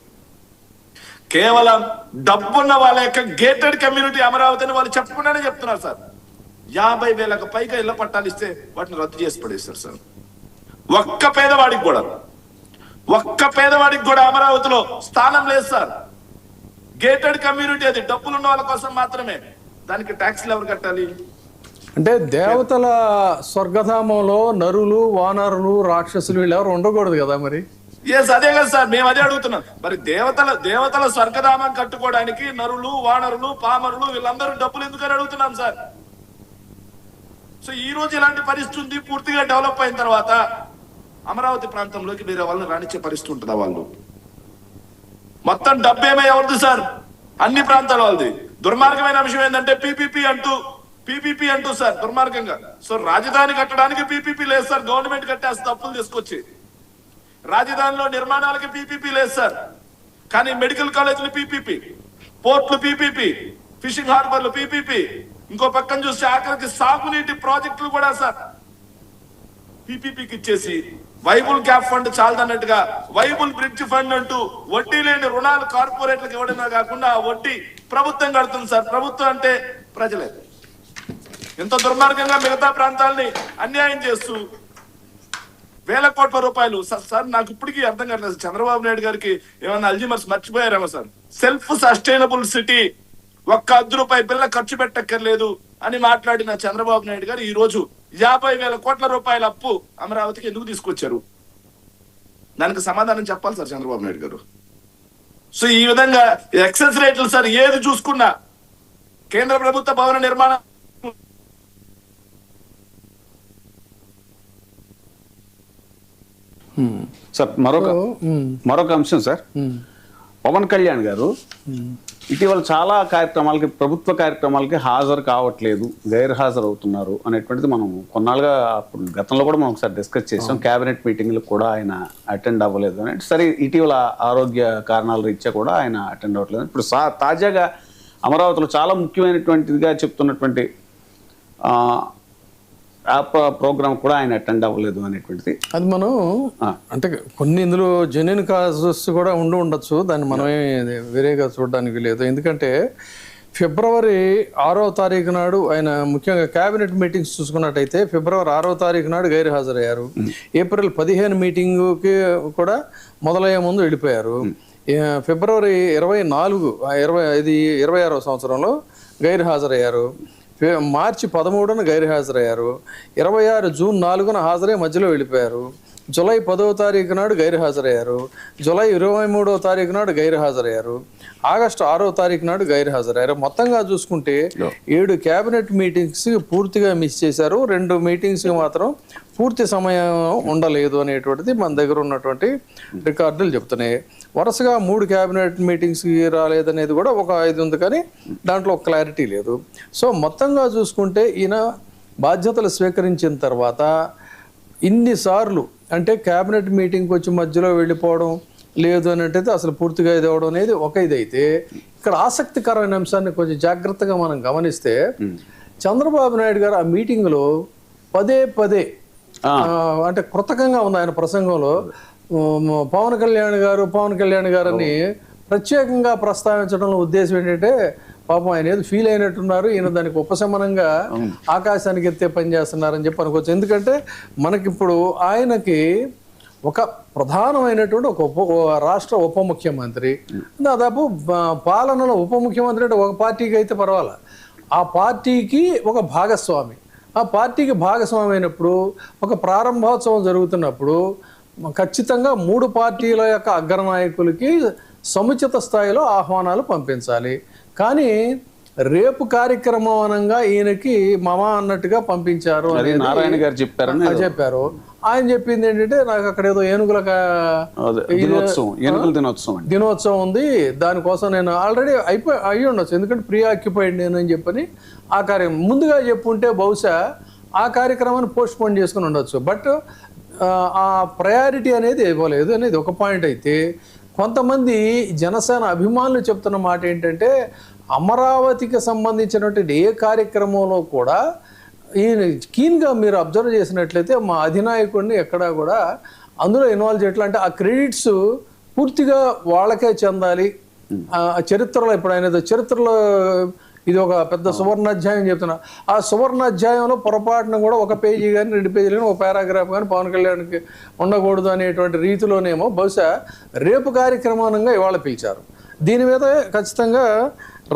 కేవలం డబ్బున్న వాళ్ళ యొక్క గేటెడ్ కమ్యూనిటీ అమరావతిని వాళ్ళు చెప్పకుండానే చెప్తున్నారు సార్. 50,000కు పైగా ఇళ్ల పట్టాలు ఇస్తే వాటిని రద్దు చేసి పడేస్తారు సార్. ఒక్క పేదవాడికి కూడా అమరావతిలో స్థానం లేదు సార్. గేటెడ్ కమ్యూనిటీ అది, డబ్బులున్న వాళ్ళ కోసం మాత్రమే. దానికి ట్యాక్స్లు ఎవరు కట్టాలి? అంటే దేవతల స్వర్గధామంలో నరులు, వానరులు, రాక్షసులు వీళ్ళు ఎవరు ఉండకూడదు కదా మరి. అదే కదా సార్, మేము అదే అడుగుతున్నాం. మరి దేవతల స్వర్గధామం కట్టుకోవడానికి నరులు, వానరులు, పామరులు వీళ్ళందరూ డబ్బులు ఎందుకని అడుగుతున్నాం సార్. సో ఈ రోజు ఇలాంటి పరిస్థితి ఉంది. పూర్తిగా డెవలప్ అయిన తర్వాత అమరావతి ప్రాంతంలోకి వేరే వాళ్ళని రానిచ్చే పరిస్థితి ఉంటుందా? వాళ్ళు మొత్తం డబ్బేమే ఎవరిది సార్? అన్ని ప్రాంతాల వాళ్ళది. దుర్మార్గమైన విషయం ఏంటంటే పీపీపీ అంటూ సార్ దుర్మార్గంగా. సో రాజధాని కట్టడానికి పీపీపీ లేదు సార్, గవర్నమెంట్ కట్టేస్తే అప్పులు తీసుకొచ్చి. రాజధానిలో నిర్మాణాలకి పీపీపీ లేదు సార్, కానీ మెడికల్ కాలేజీలు పీపీపీ, పోర్ట్లు పీపీపీ, ఫిషింగ్ హార్బర్లు పీపీపీ. ఇంకో పక్కన చూస్తే ఆఖరికి సాగునీటి ప్రాజెక్టులు కూడా సార్ పీపీపీకి ఇచ్చేసి, వైబుల్ క్యాప్ ఫండ్ చాలదన్నట్టుగా వైబుల్ బ్రిడ్జ్ ఫండ్ అంటూ వడ్డీ లేని రుణాలు కార్పొరేట్లకు ఇవ్వడమే కాకుండా ఆ వడ్డీ ప్రభుత్వం కడుతుంది సార్. ప్రభుత్వం అంటే ప్రజలే. ఎంతో దుర్మార్గంగా మిగతా ప్రాంతాలని అన్యాయం చేస్తూ వేల కోట్ల రూపాయలు. సార్ నాకు ఇప్పటికీ అర్థం కావట్లేదు, చంద్రబాబు నాయుడు గారికి ఏమన్నా అల్జిమర్స్ మర్చిపోయారేమో సార్. సెల్ఫ్ సస్టైనబుల్ సిటీ, ఒక్క ₹1 బిల్ల ఖర్చు పెట్టక్కర్లేదు అని మాట్లాడిన చంద్రబాబు నాయుడు గారు ఈ రోజు 50,000 కోట్ల రూపాయల అప్పు అమరావతికి ఎందుకు తీసుకొచ్చారు? దానికి సమాధానం చెప్పాలి సార్ చంద్రబాబు నాయుడు గారు. సో ఈ విధంగా ఎక్సెస్ రేట్లు సార్ ఏది చూసుకున్నా కేంద్ర ప్రభుత్వ భవన నిర్మాణం సార్ మరొక అంశం సార్, పవన్ కళ్యాణ్ గారు ఇటీవల చాలా కార్యక్రమాలకి, ప్రభుత్వ కార్యక్రమాలకి హాజరు కావట్లేదు, గైర్హాజరు అవుతున్నారు అనేటువంటిది మనం కొన్నాళ్ళుగా అప్పుడు గతంలో కూడా మనం ఒకసారి డిస్కస్ చేసాం. క్యాబినెట్ మీటింగ్లకు కూడా ఆయన అటెండ్ అవ్వలేదు అని. సరే ఇటీవల ఆరోగ్య కారణాల రీత్యా కూడా ఆయన అటెండ్ అవ్వట్లేదు. ఇప్పుడు తాజాగా అమరావతిలో చాలా ముఖ్యమైనటువంటిదిగా చెప్తున్నటువంటి ప్రోగ్రామ్ కూడా ఆయన అటెండ్ అవ్వలేదు అనేటువంటిది. అది మనం అంటే కొన్ని ఇందులో జెన్యున్ కాజెస్ కూడా ఉండొచ్చు, దాన్ని మనమే వేరేగా చూడడానికి లేదు. ఎందుకంటే ఫిబ్రవరి 6వ తారీఖు నాడు ఆయన ముఖ్యంగా క్యాబినెట్ మీటింగ్స్ చూసుకున్నట్టయితే ఫిబ్రవరి 6వ తారీఖు నాడు గైర్హాజరయ్యారు. ఏప్రిల్ 15 మీటింగుకి కూడా మొదలయ్యే ముందు వెళ్ళిపోయారు. ఫిబ్రవరి 26వ సంవత్సరంలో గైర్హాజరయ్యారు. మార్చి 13న గైర్హాజరయ్యారు. 26 జూన్ 4న హాజరై మధ్యలో వెళ్ళిపోయారు. జూలై 10వ తారీఖు నాడు గైర్హాజరయ్యారు. జూలై 23వ తారీఖు నాడు గైర్హాజరయ్యారు. ఆగస్టు 6వ తారీఖు నాడు గైర్హాజరయ్యారు. మొత్తంగా చూసుకుంటే 7 క్యాబినెట్ మీటింగ్స్ పూర్తిగా మిస్ చేశారు. 2 మీటింగ్స్కి మాత్రం పూర్తి సమయం ఉండలేదు అనేటువంటిది మన దగ్గర ఉన్నటువంటి రికార్డులు చెప్తున్నాయి. వరుసగా 3 క్యాబినెట్ మీటింగ్స్కి రాలేదనేది కూడా ఒక ఇది ఉంది, కానీ దాంట్లో ఒక క్లారిటీ లేదు. సో మొత్తంగా చూసుకుంటే ఈయన బాధ్యతలు స్వీకరించిన తర్వాత ఇన్నిసార్లు అంటే క్యాబినెట్ మీటింగ్కి వచ్చి మధ్యలో వెళ్ళిపోవడం లేదు అనేది అసలు పూర్తిగా ఇది అవ్వడం అనేది ఒక ఇదైతే, ఇక్కడ ఆసక్తికరమైన అంశాన్ని కొంచెం జాగ్రత్తగా మనం గమనిస్తే చంద్రబాబు నాయుడు గారు ఆ మీటింగ్లో పదే అంటే కృతకంగా ఉంది ఆయన ప్రసంగంలో పవన్ కళ్యాణ్ గారిని ప్రత్యేకంగా ప్రస్తావించడంలో ఉద్దేశం ఏంటంటే పాపం ఆయన ఏదో ఫీల్ అయినట్టున్నారు, ఈయన దానికి ఉపశమనంగా ఆకాశానికి ఎత్తే పని చేస్తున్నారని చెప్పి అనుకోవచ్చు. ఎందుకంటే మనకిప్పుడు ఆయనకి ఒక ప్రధానమైనటువంటి ఒక రాష్ట్ర ఉప ముఖ్యమంత్రి, దాదాపు పాలనలో ఉప ముఖ్యమంత్రి అంటే ఒక పార్టీకి అయితే పర్వాలా, ఆ పార్టీకి ఒక భాగస్వామి. ఆ పార్టీకి భాగస్వామి అయినప్పుడు ఒక ప్రారంభోత్సవం జరుగుతున్నప్పుడు ఖచ్చితంగా 3 పార్టీల యొక్క అగ్రనాయకులకి సముచిత స్థాయిలో ఆహ్వానాలు పంపించాలి. కానీ రేపు కార్యక్రమం అనంగా ఈయనకి మమా అన్నట్టుగా పంపించారు నారాయణ గారు చెప్పారు. ఆయన చెప్పింది ఏంటంటే నాకు అక్కడ ఏదో ఏనుగుల దినోత్సవం ఉంది, దానికోసం నేను ఆల్రెడీ అయ్యి ఉండొచ్చు, ఎందుకంటే ప్రీ ఆక్యుపైడ్ నేను అని చెప్పని ఆ కార్యం ముందుగా చెప్పుంటే బహుశా ఆ కార్యక్రమాన్ని పోస్ట్ పోన్ చేసుకుని ఉండొచ్చు. బట్ ఆ ప్రయారిటీ అనేది ఇవ్వలేదు అనేది ఒక పాయింట్. అయితే కొంతమంది జనసేన అభిమానులు చెప్తున్న మాట ఏంటంటే అమరావతికి సంబంధించినటువంటి ఏ కార్యక్రమంలో కూడా ఈ కీన్గా మీరు అబ్జర్వ్ చేసినట్లయితే మా అధినాయకుడిని ఎక్కడా కూడా అందులో ఇన్వాల్వ్ చేయట్లా. అంటే ఆ క్రెడిట్స్ పూర్తిగా వాళ్ళకే చెందాలి. చరిత్రలో ఇప్పుడు ఆయన చరిత్రలో ఇది ఒక పెద్ద సువర్ణాధ్యాయం చెప్తున్నా. ఆ సువర్ణాధ్యాయంలో పొరపాటున కూడా ఒక పేజీ కానీ 2 పేజీలు కానీ ఒక పారాగ్రాఫ్ కానీ పవన్ కళ్యాణ్కి ఉండకూడదు అనేటువంటి రీతిలోనేమో బహుశా రేపు కార్యక్రమానంగా ఇవాళ పిలిచారు. దీని మీద ఖచ్చితంగా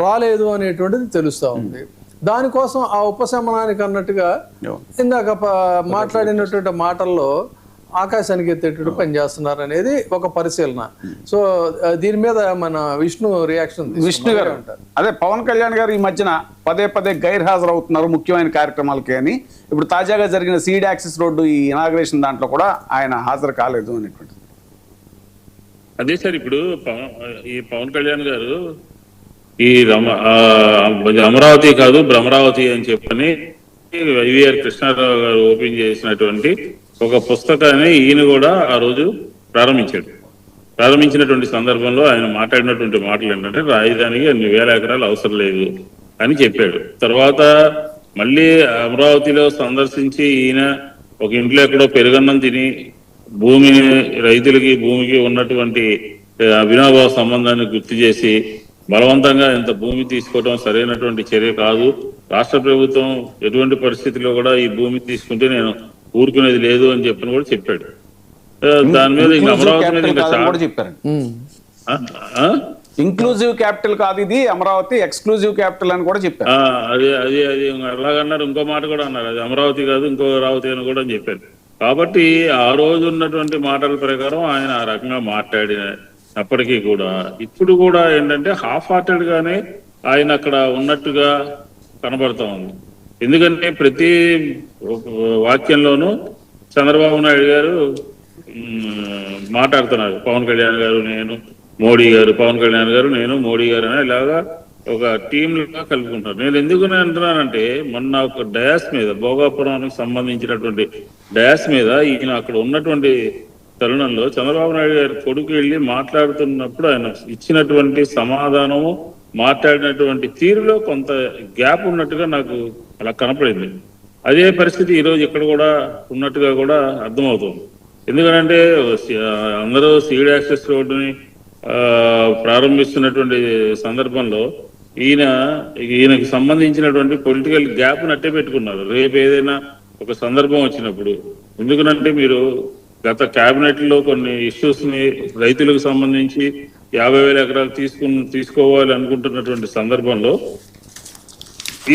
రాలేదు అనేటువంటిది తెలుస్తూ ఉంది. దానికోసం ఆ ఉపశమనానికి అన్నట్టుగా ఇందాక మాట్లాడినటువంటి మాటల్లో ఆకాశానికి ఎత్తేటట్టు పనిచేస్తున్నారు అనేది ఒక పరిశీలన. సో దీని మీద మన విష్ణు గారు అంటారు. అదే పవన్ కళ్యాణ్ గారు ఈ మధ్యన పదే గైర్హాజరు అవుతున్నారు ముఖ్యమైన కార్యక్రమాలకి అని. ఇప్పుడు తాజాగా జరిగిన సీడ్ యాక్సిస్ రోడ్డు ఈ ఇనాగ్రేషన్ దాంట్లో కూడా ఆయన హాజరు కాలేదు అనేటువంటి. అదే సార్, ఇప్పుడు ఈ పవన్ కళ్యాణ్ గారు ఈ అమరావతి కాదు భ్రమరావతి అని చెప్పని వైవిఆర్ కృష్ణారావు గారు ఓపెన్ చేసినటువంటి ఒక పుస్తకాన్ని ఈయన కూడా ఆ రోజు ప్రారంభించినటువంటి సందర్భంలో ఆయన మాట్లాడినటువంటి మాటలు ఏంటంటే రాజధానికి అన్ని వేల ఎకరాలు అవసరం లేదు అని చెప్పాడు. తర్వాత మళ్ళీ అమరావతిలో సందర్శించి ఈయన ఒక ఇంట్లో ఎక్కడో పెరుగన్నం తిని భూమికి ఉన్నటువంటి అవినాభావ సంబంధాన్ని గుర్తు చేసి బలవంతంగా ఇంత భూమి తీసుకోవడం సరైనటువంటి చర్య కాదు, రాష్ట్ర ప్రభుత్వం ఎటువంటి పరిస్థితిలో కూడా ఈ భూమి తీసుకుంటే నేను ఊరుకునేది లేదు అని చెప్పని కూడా చెప్పాడు. దాని మీద ఇంకా అమరావతి మీద ఇంకా చెప్పారు ఇంక్లూజివ్ క్యాపిటల్ కాదు ఇది, అమరావతి ఎక్స్క్లూజివ్ క్యాపిటల్ అని కూడా చెప్పారు. అది అలాగన్నారు. ఇంకో మాట కూడా అన్నారు, అది అమరావతి కాదు ఇంకో రావతి అని కూడా చెప్పారు. కాబట్టి ఆ రోజు ఉన్నటువంటి మాటల ప్రకారం ఆయన ఆ రకంగా మాట్లాడినప్పటికీ కూడా ఇప్పుడు కూడా ఏంటంటే హాఫ్ హార్టెడ్ గానే ఆయన అక్కడ ఉన్నట్టుగా కనబడతా ఉంది. ఎందుకంటే ప్రతి వాక్యంలోనూ చంద్రబాబు నాయుడు గారు మాట్లాడుతున్నారు. పవన్ కళ్యాణ్ గారు నేను, మోడీ గారు, పవన్ కళ్యాణ్ గారు నేను, మోడీ గారు అని ఇలాగా ఒక టీంలుగా కలుపుకుంటారు. నేను ఎందుకు అంటున్నానంటే మొన్న ఒక డయాస్ మీద భోగాపురానికి సంబంధించినటువంటి డయాస్ మీద ఈయన అక్కడ ఉన్నటువంటి తరుణంలో చంద్రబాబు నాయుడు గారి కొడుకు వెళ్ళి మాట్లాడుతున్నప్పుడు ఆయన ఇచ్చినటువంటి సమాధానము మాట్లాడినటువంటి తీరులో కొంత గ్యాప్ ఉన్నట్టుగా నాకు అలా కనపడింది. అదే పరిస్థితి ఈరోజు ఇక్కడ కూడా ఉన్నట్టుగా కూడా అర్థమవుతుంది. ఎందుకంటే అందరూ సీడ్ యాక్సెస్ రోడ్డుని ప్రారంభిస్తున్నటువంటి సందర్భంలో ఈయనకి సంబంధించినటువంటి పొలిటికల్ గ్యాప్ నట్టే పెట్టుకున్నారు. రేపు ఏదైనా ఒక సందర్భం వచ్చినప్పుడు, ఎందుకనంటే మీరు గత కేబినెట్ లో కొన్ని ఇష్యూస్ ని రైతులకు సంబంధించి 50,000 ఎకరాలు తీసుకోవాలి అనుకుంటున్నటువంటి సందర్భంలో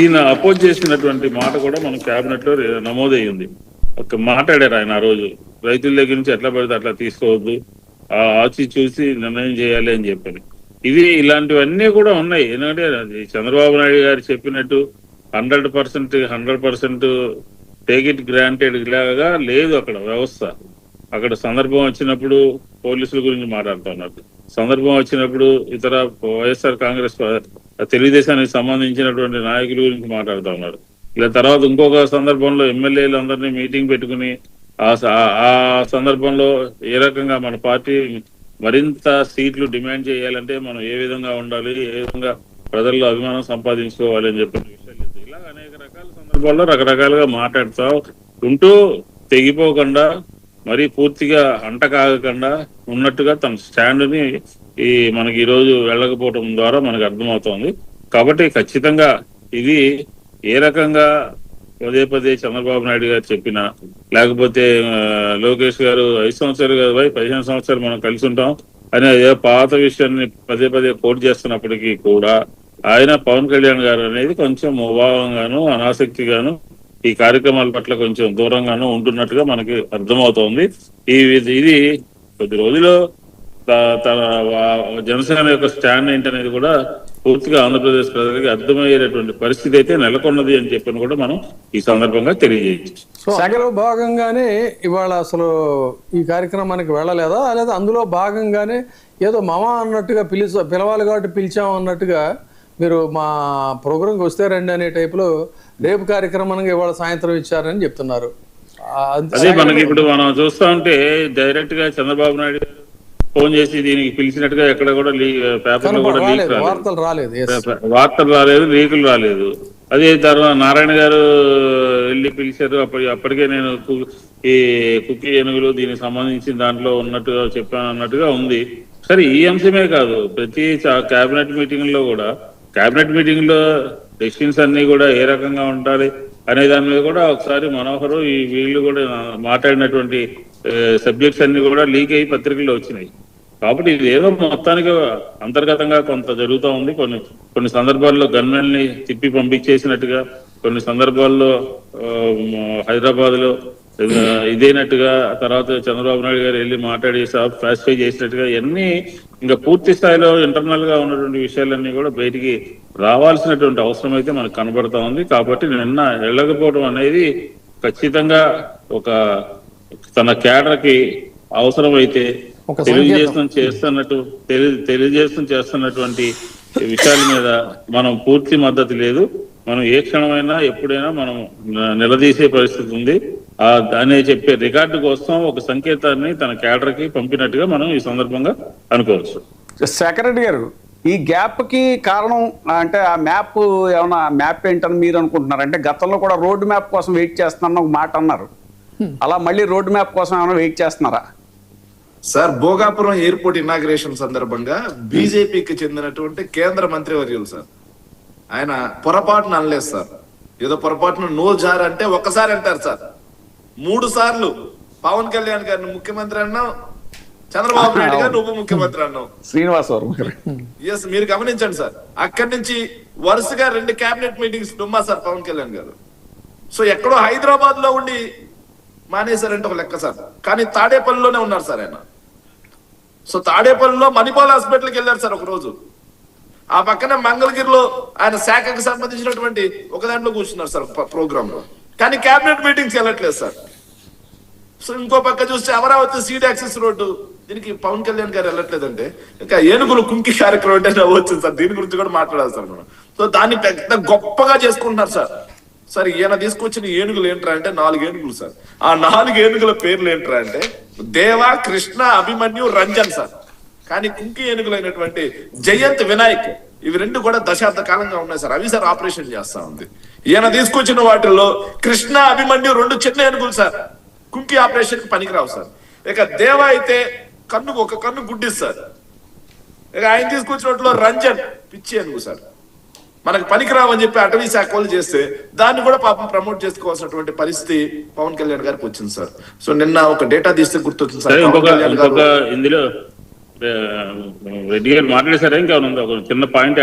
ఈయన అపోజ్ చేసినటువంటి మాట కూడా మన కేబినెట్ లో నమోదయ్యింది. మాట్లాడారు ఆయన ఆ రోజు, రైతుల దగ్గర నుంచి ఎట్లా పడితే అట్లా తీసుకోవద్దు, ఆచి చూసి నిర్ణయం చేయాలి అని చెప్పని. ఇలాంటివన్నీ కూడా ఉన్నాయి. ఎందుకంటే చంద్రబాబు నాయుడు గారు చెప్పినట్టు 100% టేక్ ఇట్ గ్రాంటెడ్ లాగా లేదు అక్కడ వ్యవస్థ. అక్కడ సందర్భం వచ్చినప్పుడు పోలీసుల గురించి మాట్లాడుతున్నారు, సందర్భం వచ్చినప్పుడు ఇతర వైఎస్ఆర్ కాంగ్రెస్ తెలుగుదేశానికి సంబంధించినటువంటి నాయకుల గురించి మాట్లాడుతూ ఉన్నారు. ఇలా తర్వాత ఇంకొక సందర్భంలో ఎమ్మెల్యేలు అందరినీ మీటింగ్ పెట్టుకుని ఆ సందర్భంలో ఏ రకంగా మన పార్టీ మరింత సీట్లు డిమాండ్ చేయాలంటే మనం ఏ విధంగా ఉండాలి, ఏ విధంగా ప్రజల్లో అభిమానం సంపాదించుకోవాలి అని చెప్పిన విషయాలు ఇలా అనేక రకాల సందర్భాల్లో రకరకాలుగా మాట్లాడుతూ ఉంటూ తెగిపోకుండా మరి పూర్తిగా అంట కాగకుండా ఉన్నట్టుగా తన స్టాండ్ని మనకి ఈ రోజు వెళ్ళకపోవడం ద్వారా మనకు అర్థమవుతోంది. కాబట్టి ఖచ్చితంగా ఇది ఏ రకంగా పదే చంద్రబాబు నాయుడు గారు చెప్పినా, లేకపోతే లోకేష్ గారు 5 సంవత్సరాలు కాదు 15 సంవత్సరాలు మనం కలిసి ఉంటాం అని అదే పాత విషయాన్ని పదే కోట్ చేస్తున్నప్పటికీ కూడా ఆయన పవన్ కళ్యాణ్ గారు అనేది కొంచెం ముభావంగాను అనాసక్తిగాను ఈ కార్యక్రమాల పట్ల కొంచెం దూరంగాను ఉంటున్నట్టుగా మనకి అర్థమవుతోంది. ఇది కొద్ది రోజుల్లో తన జనసేన యొక్క స్టాండ్ ఏంటనేది కూడా పూర్తిగా ఆంధ్రప్రదేశ్ ప్రజలకి అర్థమయ్యేటటువంటి పరిస్థితి అయితే నెలకొన్నది అని చెప్పని కూడా మనం ఈ సందర్భంగా తెలియజేయచ్చు. సో అందులో భాగంగానే ఇవాళ అసలు ఈ కార్యక్రమానికి వెళ్ళలేదా, లేదా అందులో భాగంగానే ఏదో మామ అన్నట్టుగా పిలవాలి కాబట్టి పిలిచాం అన్నట్టుగా మీరు మా ప్రోగ్రాంకి వస్తే రండి అనే టైపులో రేపు కార్యక్రమానికి ఇవాళ సాయంత్రం ఇచ్చారని చెప్తున్నారు. అదే మనకి ఇప్పుడు మనం చూస్తా ఉంటే డైరెక్ట్ గా చంద్రబాబు నాయుడు గారు ఫోన్ చేసి దీనికి పిలిచినట్టుగా ఎక్కడ కూడా పేపర్లో కూడా లీక్ వార్తలు రాలేదు, లీకులు రాలేదు. అదే తర్వాత నారాయణ గారు వెళ్ళి పిలిచారు. అప్పటికే నేను ఈ కుక్కీ ఏనుగులు దీనికి సంబంధించిన దాంట్లో ఉన్నట్టుగా చెప్పాను అన్నట్టుగా ఉంది. సరే, ఈ అంశమే కాదు, ప్రతి కేబినెట్ మీటింగ్ లో కూడా డెసిషన్స్ అన్ని కూడా ఏ రకంగా ఉండాలి అనే దాని మీద కూడా ఒకసారి మనోహరు వీళ్ళు కూడా మాట్లాడినటువంటి సబ్జెక్ట్స్ అన్ని కూడా లీక్ అయ్యి పత్రికల్లో వచ్చినాయి. కాబట్టి ఇది ఏదో మొత్తానికి అంతర్గతంగా కొంత జరుగుతూ ఉంది. కొన్ని సందర్భాల్లో గన్మెన్ ని తిప్పి పంపించేసినట్టుగా, కొన్ని సందర్భాల్లో హైదరాబాద్ లో ఇదేనట్టుగా, తర్వాత చంద్రబాబు నాయుడు గారు వెళ్ళి మాట్లాడి క్లాసిఫై చేసినట్టుగా, ఇవన్నీ ఇంకా పూర్తి స్థాయిలో ఇంటర్నల్ గా ఉన్నటువంటి విషయాలన్నీ కూడా బయటికి రావాల్సినటువంటి అవసరం అయితే మనకు కనబడతా ఉంది. కాబట్టి నిన్న వెళ్ళకపోవడం అనేది ఖచ్చితంగా ఒక తన కేడర్ కి అవసరమైతే తెలియజేస్తూ చేస్తున్నటువంటి విషయాల మీద మనం పూర్తి మద్దతు లేదు. మనం ఏ క్షణమైనా ఎప్పుడైనా మనం నిలదీసే పరిస్థితి ఉంది. అనే చెప్పే రికార్డు కోసం ఒక సంకేతాన్ని తన కేడర్ కి పంపినట్టుగా మనం ఈ సందర్భంగా అనుకోవచ్చు. శేఖర్ రెడ్డి గారు, ఈ గ్యాప్ కి కారణం అంటే ఆ మ్యాప్ ఏమన్నా మ్యాప్ ఏంటని మీరు అనుకుంటున్నారు? అంటే గతంలో కూడా రోడ్డు మ్యాప్ కోసం వెయిట్ చేస్తున్నారని ఒక మాట అన్నారు. అలా మళ్ళీ రోడ్డు మ్యాప్ కోసం ఏమైనా వెయిట్ చేస్తున్నారా? సార్, భోగాపురం ఎయిర్పోర్ట్ ఇనాగ్రేషన్ సందర్భంగా బీజేపీకి చెందినటువంటి కేంద్ర మంత్రివర్యులు సార్, ఆయన పొరపాటును అనలేదు సార్. ఏదో పొరపాటును నోరు జారంటే ఒక్కసారి అంటారు సార్. 3 సార్లు పవన్ కళ్యాణ్ గారిని ముఖ్యమంత్రి అన్నాం, చంద్రబాబు నాయుడు గారిని ఉప ముఖ్యమంత్రి అన్నాం. శ్రీనివాసవరం ఎస్, మీరు గమనించండి సార్. అక్కడి నుంచి వరుసగా 2 కేబినెట్ మీటింగ్స్ డుమ్మా సార్ పవన్ కళ్యాణ్ గారు. సో ఎక్కడో హైదరాబాద్ లో ఉండి మానేశారంటే ఒక లెక్క సార్, కానీ తాడేపల్లిలోనే ఉన్నారు సార్ ఆయన. సో తాడేపల్లిలో మణిపాల్ హాస్పిటల్కి వెళ్ళారు సార్ ఒక రోజు. ఆ పక్కన మంగళగిరిలో ఆయన శాఖకు సంబంధించినటువంటి ఒక దాంట్లో కూర్చున్నారు సార్ ప్రోగ్రామ్ లో, కానీ కేబినెట్ మీటింగ్స్ వెళ్ళట్లేదు సార్. సో ఇంకో పక్క చూస్తే అమరావతి సీడ్ యాక్సెస్ రోడ్డు, దీనికి పవన్ కళ్యాణ్ గారు వెళ్ళట్లేదంటే ఇంకా ఏనుగులు కుంకి కార్యక్రమం అంటే వచ్చింది సార్. దీని గురించి కూడా మాట్లాడాలి సార్ మనం. సో దాన్ని పెద్ద గొప్పగా చేసుకుంటున్నారు సార్. సార్, ఈయన తీసుకొచ్చిన ఏనుగులు ఏంట్రా అంటే 4 ఏనుగులు సార్. ఆ 4 ఏనుగుల పేర్లు ఏంట్రా అంటే దేవ, కృష్ణ, అభిమన్యు, రంజన్ సార్. కానీ కుంకి ఏనుగులైనటువంటి జయంత్, వినాయక్, ఇవి 2 కూడా దశాబ్ద కాలంగా ఉన్నాయి సార్. అవి సార్ ఆపరేషన్ చేస్తా ఉంది. ఈయన తీసుకొచ్చిన వాటిల్లో కృష్ణ, అభిమన్యు 2 చిన్న ఏనుగులు సార్, కుంకి ఆపరేషన్ కి పనికిరావు సార్. ఇక దేవ అయితే ఒక కన్ను గుడ్డిస్తారు. ఇక ఆయన తీసుకొచ్చిన వాటిలో రంజన్ పిచ్చి ఏనుగు సార్, మనకు పనికిరావని చెప్పి అటవీ శాఖ వాళ్ళు చేస్తే దాన్ని కూడా పాపం ప్రమోట్ చేసుకోవాల్సినటువంటి పరిస్థితి పవన్ కళ్యాణ్ గారికి వచ్చింది సార్. సో నిన్న ఒక డేటా తీస్తే గుర్తొచ్చింది సార్. ఇందులో రెడ్డి గారు మాట్లాడేసారా? ఇంకా చిన్న పాయింట్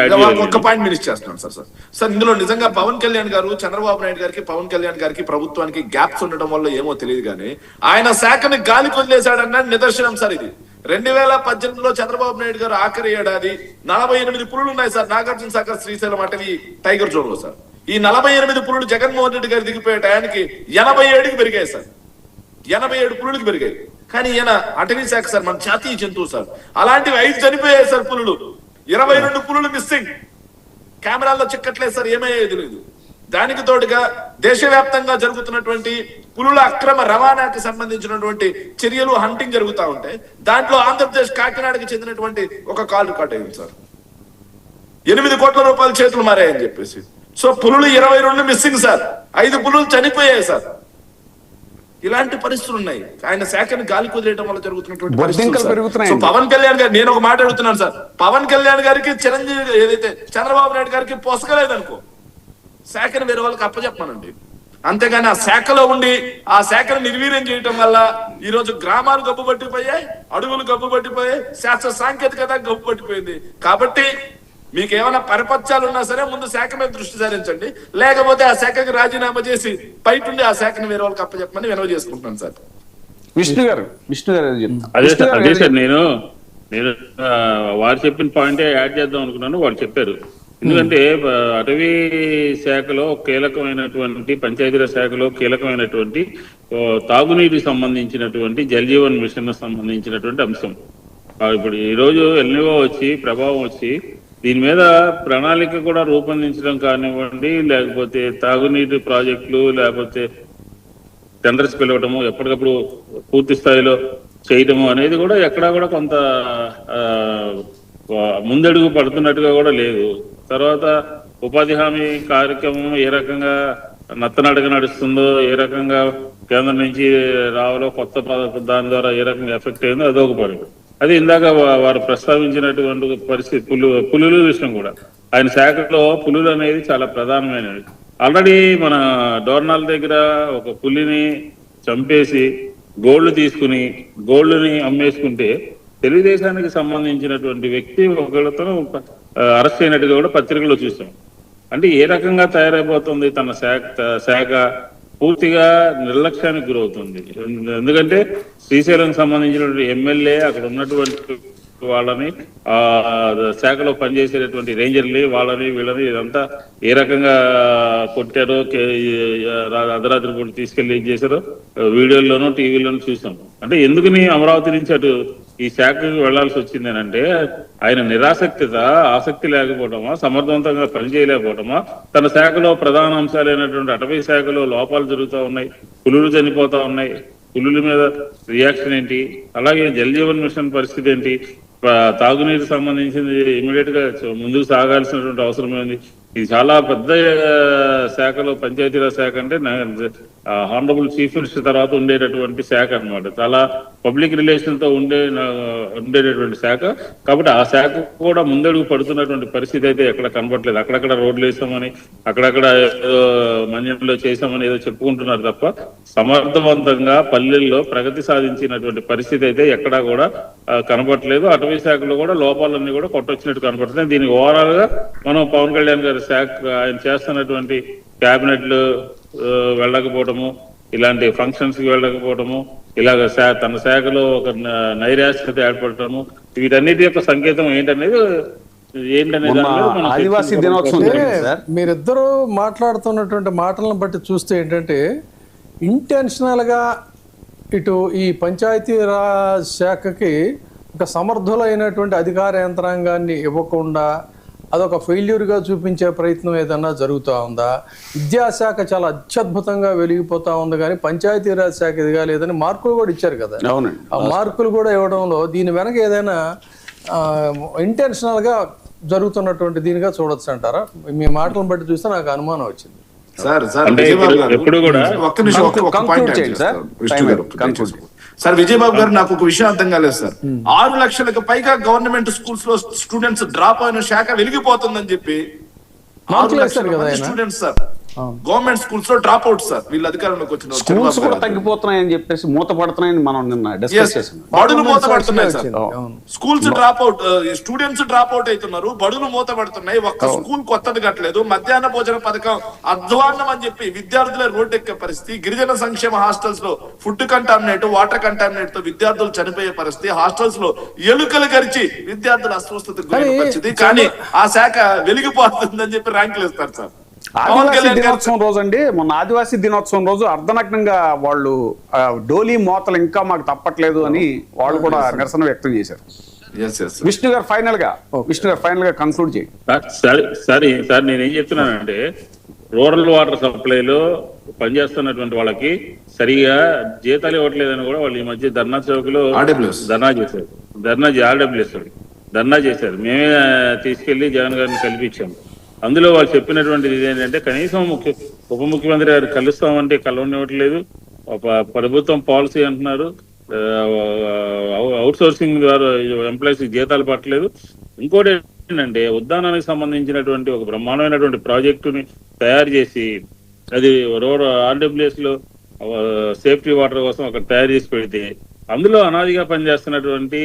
ఒక్క పాయింట్ మీరు ఇచ్చేస్తున్నాను సార్. సార్ ఇందులో నిజంగా పవన్ కళ్యాణ్ గారు, చంద్రబాబు నాయుడు గారికి, పవన్ కళ్యాణ్ గారికి, ప్రభుత్వానికి గ్యాప్స్ ఉండడం వల్ల ఏమో తెలియదు కానీ ఆయన శాఖని గాలికి వదిలేశాడన్న నిదర్శనం సార్ ఇది. 2018లో చంద్రబాబు నాయుడు గారు ఆఖరి ఏడాది 48 పులులు ఉన్నాయి సార్ నాగార్జున సాగర్, శ్రీశైలం అటవీ టైగర్ జోన్ లో సార్. ఈ 48 పులులు జగన్మోహన్ రెడ్డి గారు దిగిపోయే టయానికి 87కి పెరిగాయి సార్. 87 పులులకి పెరిగాయి. కానీ ఈయన అటవీ శాఖ సార్, మన జాతీయ జంతువు సార్. అలాంటివి 5 చనిపోయాయి సార్ పులులు. 22 పులులు మిస్సింగ్, కెమెరాల్లో చిక్కట్లేదు సార్, ఏమయ్యాయో తెలియదు. దానికి తోడుగా దేశవ్యాప్తంగా జరుగుతున్నటువంటి పులుల అక్రమ రవాణాకి సంబంధించినటువంటి చర్యలు, హంటింగ్ జరుగుతూ ఉంటాయి. దాంట్లో ఆంధ్రప్రదేశ్ కాకినాడకి చెందినటువంటి ఒక కాల్ రికార్డ్ అయింది సార్. 8 కోట్ల రూపాయల చేతులు మారాయని చెప్పేసి. సో పులులు 22 మిస్సింగ్ సార్, 5 పులులు చనిపోయాయి సార్. ఇలాంటి పరిస్థితులు ఉన్నాయి. ఆయన శాఖను గాలి కుదిరేయడం వల్ల జరుగుతున్నటువంటి పరిస్థితులు. పవన్ కళ్యాణ్ గారు, నేను ఒక మాట అడుగుతున్నాను సార్, పవన్ కళ్యాణ్ గారికి, చిరంజీవి ఏదైతే చంద్రబాబు నాయుడు గారికి పొసగలేదనుకో, శాఖను వేరే వాళ్ళకి అప్పచెప్పమనండి. అంతేగాని ఆ శాఖలో ఉండి ఆ శాఖను నిర్వీర్యం చేయటం వల్ల ఈ రోజు గ్రామాలు గబ్బు పట్టిపోయాయి, అడవులు గబ్బు పట్టిపోయాయి, శాస్త్ర సాంకేతికత గబ్బు పట్టిపోయింది. కాబట్టి మీకు ఏమైనా పరిపత్యాలు ఉన్నా సరే ముందు శాఖ మీద దృష్టి సారించండి, లేకపోతే ఆ శాఖకి రాజీనామా చేసి బయట ఉండి ఆ శాఖను వేరే వాళ్ళకి అప్పచెప్పమని వినవ చేసుకుంటున్నాను సార్. విష్ణు గారు అదే సార్, నేను వారు చెప్పిన పాయింటే యాడ్ చేద్దాం అనుకున్నాను. వాళ్ళు చెప్పారు. ఎందుకంటే అటవీ శాఖలో కీలకమైనటువంటి, పంచాయతీరాజ్ శాఖలో కీలకమైనటువంటి తాగునీటికి సంబంధించినటువంటి జల్ జీవన్ మిషన్ సంబంధించినటువంటి అంశం. ఇప్పుడు ఈ రోజు ఎల్నివో వచ్చి ప్రభావం వచ్చి దీని మీద ప్రణాళిక కూడా రూపొందించడం కానివ్వండి, లేకపోతే తాగునీటి ప్రాజెక్టులు, లేకపోతే టెండర్స్ పిలవటము, ఎప్పటికప్పుడు పూర్తి స్థాయిలో చేయటము అనేది కూడా ఎక్కడా కూడా కొంత ముందడుగు పడుతున్నట్టుగా కూడా లేదు. తర్వాత ఉపాధి హామీ కార్యక్రమం ఏ రకంగా నత్తనడక నడుస్తుందో, ఏ రకంగా కేంద్రం నుంచి రావాలో, కొత్త దాని ద్వారా ఏ రకంగా ఎఫెక్ట్ అయిందో అదొక పని. అది ఇందాక వారు ప్రస్తావించినటువంటి పరిస్థితి పులుల విషయం కూడా, ఆయన శాఖలో పులులు అనేది చాలా ప్రధానమైనది. ఆల్రెడీ మన డోర్నాల దగ్గర ఒక పులిని చంపేసి గోల్డ్ తీసుకుని గోల్డ్ని అమ్మేసుకుంటే తెలుగుదేశానికి సంబంధించినటువంటి వ్యక్తి ఒకళ్ళతో అరెస్ట్ అయినట్టుగా కూడా పత్రికల్లో చూసాం. అంటే ఏ రకంగా తయారైపోతుంది తన శాఖ పూర్తిగా నిర్లక్ష్యానికి గురవుతుంది. ఎందుకంటే శ్రీశైలం సంబంధించినటువంటి ఎమ్మెల్యే, అక్కడ ఉన్నటువంటి వాళ్ళని, ఆ శాఖలో పనిచేసేటటువంటి రేంజర్ని, వాళ్ళని వీళ్ళని ఇదంతా ఏ రకంగా కొట్టారో, అర్ధరాత్రి పూట తీసుకెళ్లి ఏం చేశారో వీడియోల్లోనూ టీవీలోనూ చూసాం. అంటే ఎందుకని అమరావతి నుంచి అటు ఈ శాఖకు వెళ్లాల్సి వచ్చింది అంటే ఆయన నిరాసక్తిత, ఆసక్తి లేకపోవడమా, సమర్థవంతంగా పనిచేయలేకపోవడమా, తన శాఖలో ప్రధాన అంశాలైనటువంటి అటవీ శాఖలో లోపాలు జరుగుతూ ఉన్నాయి, పులులు చనిపోతా ఉన్నాయి, పులుల మీద రియాక్షన్ ఏంటి, అలాగే జల్ జీవన్ మిషన్ పరిస్థితి ఏంటి, తాగునీరు సంబంధించింది ఇమీడియట్ గా ముందుకు సాగాల్సినటువంటి అవసరం ఏంది. ఇది చాలా పెద్ద శాఖలో, పంచాయతీరాజ్ శాఖ అంటే హానరబుల్ చీఫ్ మినిస్టర్ తర్వాత ఉండేటటువంటి శాఖ అన్నమాట. చాలా పబ్లిక్ రిలేషన్ తో ఉండేటటువంటి శాఖ. కాబట్టి ఆ శాఖ కూడా ముందడుగు పడుతున్నటువంటి పరిస్థితి అయితే ఎక్కడ కనబడలేదు. అక్కడక్కడ రోడ్లు వేసామని, అక్కడక్కడ మన్యంలో చేసామని ఏదో చెప్పుకుంటున్నారు తప్ప సమర్థవంతంగా పల్లెల్లో ప్రగతి సాధించినటువంటి పరిస్థితి అయితే ఎక్కడా కూడా కనబడట్లేదు. అటవీ శాఖలో కూడా లోపాలన్నీ కూడా కొట్టొచ్చినట్టు కనబడుతున్నాయి. దీనికి ఓవరాల్ గా మనం పవన్ కళ్యాణ్ గారి శాఖ, ఆయన చేస్తున్నటువంటి క్యాబినెట్లు వెళ్ళకపోవటము, ఇలాంటి ఫంక్షన్స్ కి వెళ్ళకపోవటము, ఇలాగ తన శాఖలో ఒక నైరాశ్యత ఏర్పడటము, వీటన్నిటి యొక్క సంకేతం ఏంటనేది ఆదివాసీ దినోత్సవం జరిగింది సార్. మీరిద్దరూ మాట్లాడుతున్నటువంటి మాటలను బట్టి చూస్తే ఏంటంటే ఇంటెన్షనల్ గా ఇటు ఈ పంచాయతీరాజ్ శాఖకి ఒక సమర్థులైనటువంటి అధికార యంత్రాంగాన్ని ఇవ్వకుండా అదొక ఫెయిల్యూర్గా చూపించే ప్రయత్నం ఏదన్నా జరుగుతూ ఉందా? విద్యాశాఖ చాలా అత్యద్భుతంగా వెలిగిపోతా ఉంది, కానీ పంచాయతీరాజ్ శాఖ ఎదిగా లేదని మార్కులు కూడా ఇచ్చారు కదా. ఆ మార్కులు కూడా ఇవ్వడంలో దీని వెనక ఏదైనా ఇంటెన్షనల్గా జరుగుతున్నటువంటి దీనిగా చూడొచ్చు అంటారా? మీ మాటలను బట్టి చూస్తే నాకు అనుమానం వచ్చింది. సార్ విజయబాబు గారు, నాకు ఒక విషయం అర్థం కాలేదు సార్. 6 లక్షలకు పైగా గవర్నమెంట్ స్కూల్స్ లో స్టూడెంట్స్ డ్రాప్ అయిన శాఖ వెలిగిపోతుందని చెప్పి 6 లక్షల స్టూడెంట్స్ సార్ గవర్నమెంట్ స్కూల్స్ లో డ్రాప్ అవుట్ సార్. వీళ్ళు అధికారంలోకి వచ్చిన స్కూల్స్ కూడా తగ్గిపోతున్నాయని చెప్పేసి మూత పడుతున్నాయని మనం నిన్న డిస్కస్ చేసాం. బడులు మూత పడుతున్నాయి sir, schools drop out, students drop out అవుతున్నారు, బడులు మూత పడుతున్నాయి, ఒక్క స్కూల్ కొత్తది కట్టలేదు, మధ్యాహ్న భోజన పథకం అధ్వాన్నం అని చెప్పి విద్యార్థులే రోడ్డు ఎక్కే పరిస్థితి, గిరిజన సంక్షేమ హాస్టల్స్ లో ఫుడ్ కంటామినేట్, వాటర్ కంటామినేట్ తో విద్యార్థులు చనిపోయే పరిస్థితి, హాస్టల్స్ లో ఎలుకలు గరిచి విద్యార్థుల అస్వస్థతకు గురైన పరిస్థితి, కానీ ఆ శాఖ వెలిగిపోతుందని చెప్పి ర్యాంకులు ఇస్తారు సార్. ఆదివాసీ దినోత్సవం రోజు అండి, మొన్న ఆదివాసీ దినోత్సవం రోజు అర్ధనగ్నంగా వాళ్ళు డోలీ మోతలు ఇంకా మాకు తప్పట్లేదు అని వాళ్ళు కూడా నిరసన వ్యక్తం చేశారు. విష్ణు గారు ఫైనల్ గా కన్క్లూడ్ చేయండి. సార్ నేనేం చెప్తున్నానంటే, రూరల్ వాటర్ సప్లైలో పనిచేస్తున్నటువంటి వాళ్ళకి సరిగా జీతాలు ఇవ్వట్లేదని కూడా వాళ్ళు ఈ మధ్య ధర్నా చౌకలో ధర్నా చేశారు. మేమే తీసుకెళ్లి జగన్ గారిని కల్పించాము. అందులో వాళ్ళు చెప్పినటువంటిది ఏంటంటే, కనీసం ఉప ముఖ్యమంత్రి గారు కలుస్తామంటే కలవనివ్వట్లేదు, ప్రభుత్వం పాలసీ అంటున్నారు, అవుట్ సోర్సింగ్ ద్వారా ఎంప్లాయీస్ జీతాలు పట్టలేదు. ఇంకోటి ఏంటంటే, ఉద్యానానికి సంబంధించినటువంటి ఒక బ్రహ్మాండమైనటువంటి ప్రాజెక్టుని తయారు చేసి అది ఆర్డబ్ల్యూఎస్ లో సేఫ్టీ వాటర్ కోసం అక్కడ తయారు చేసి పెడితే, అందులో అనాదిగా పనిచేస్తున్నటువంటి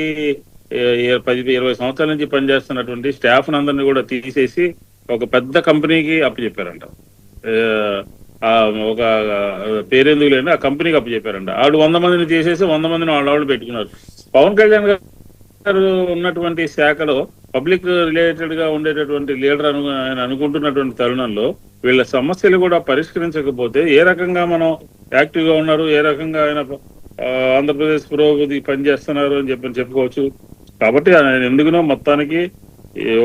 10-20 సంవత్సరాల నుంచి పనిచేస్తున్నటువంటి స్టాఫ్ అందరినీ కూడా తీసేసి ఒక పెద్ద కంపెనీకి అప్పచెప్పారంట. ఒక పేరెందుకు లేని ఆ కంపెనీకి అప్పచెప్పారంట. ఆడు 100 మందిని తీసేసి 100 మందిని వాళ్ళు పెట్టుకున్నారు. పవన్ కళ్యాణ్ గారు ఉన్నటువంటి శాఖలో పబ్లిక్ రిలేటెడ్ గా ఉండేటటువంటి లీడర్ ఆయన అనుకుంటున్నటువంటి తరుణంలో వీళ్ళ సమస్యలు కూడా పరిష్కరించకపోతే ఏ రకంగా మనం యాక్టివ్ గా ఉన్నారు, ఏ రకంగా ఆయన ఆంధ్రప్రదేశ్ పురోగతి పనిచేస్తున్నారు అని చెప్పుకోవచ్చు. కాబట్టి ఆయన ఎందుకునో మొత్తానికి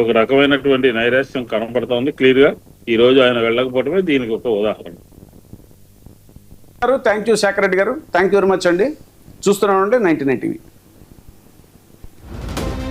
ఒక రకమైనటువంటి నైరాశ్యం కనపడతా ఉంది క్లియర్ గా. ఈ రోజు ఆయన వెళ్ళకపోవడమే దీనికి ఒక ఉదాహరణ. థ్యాంక్ యూ శేఖర్ రెడ్డి గారు, థ్యాంక్ యూ వెరీ మచ్ అండి. చూస్తున్నామండి 99 టీవీ.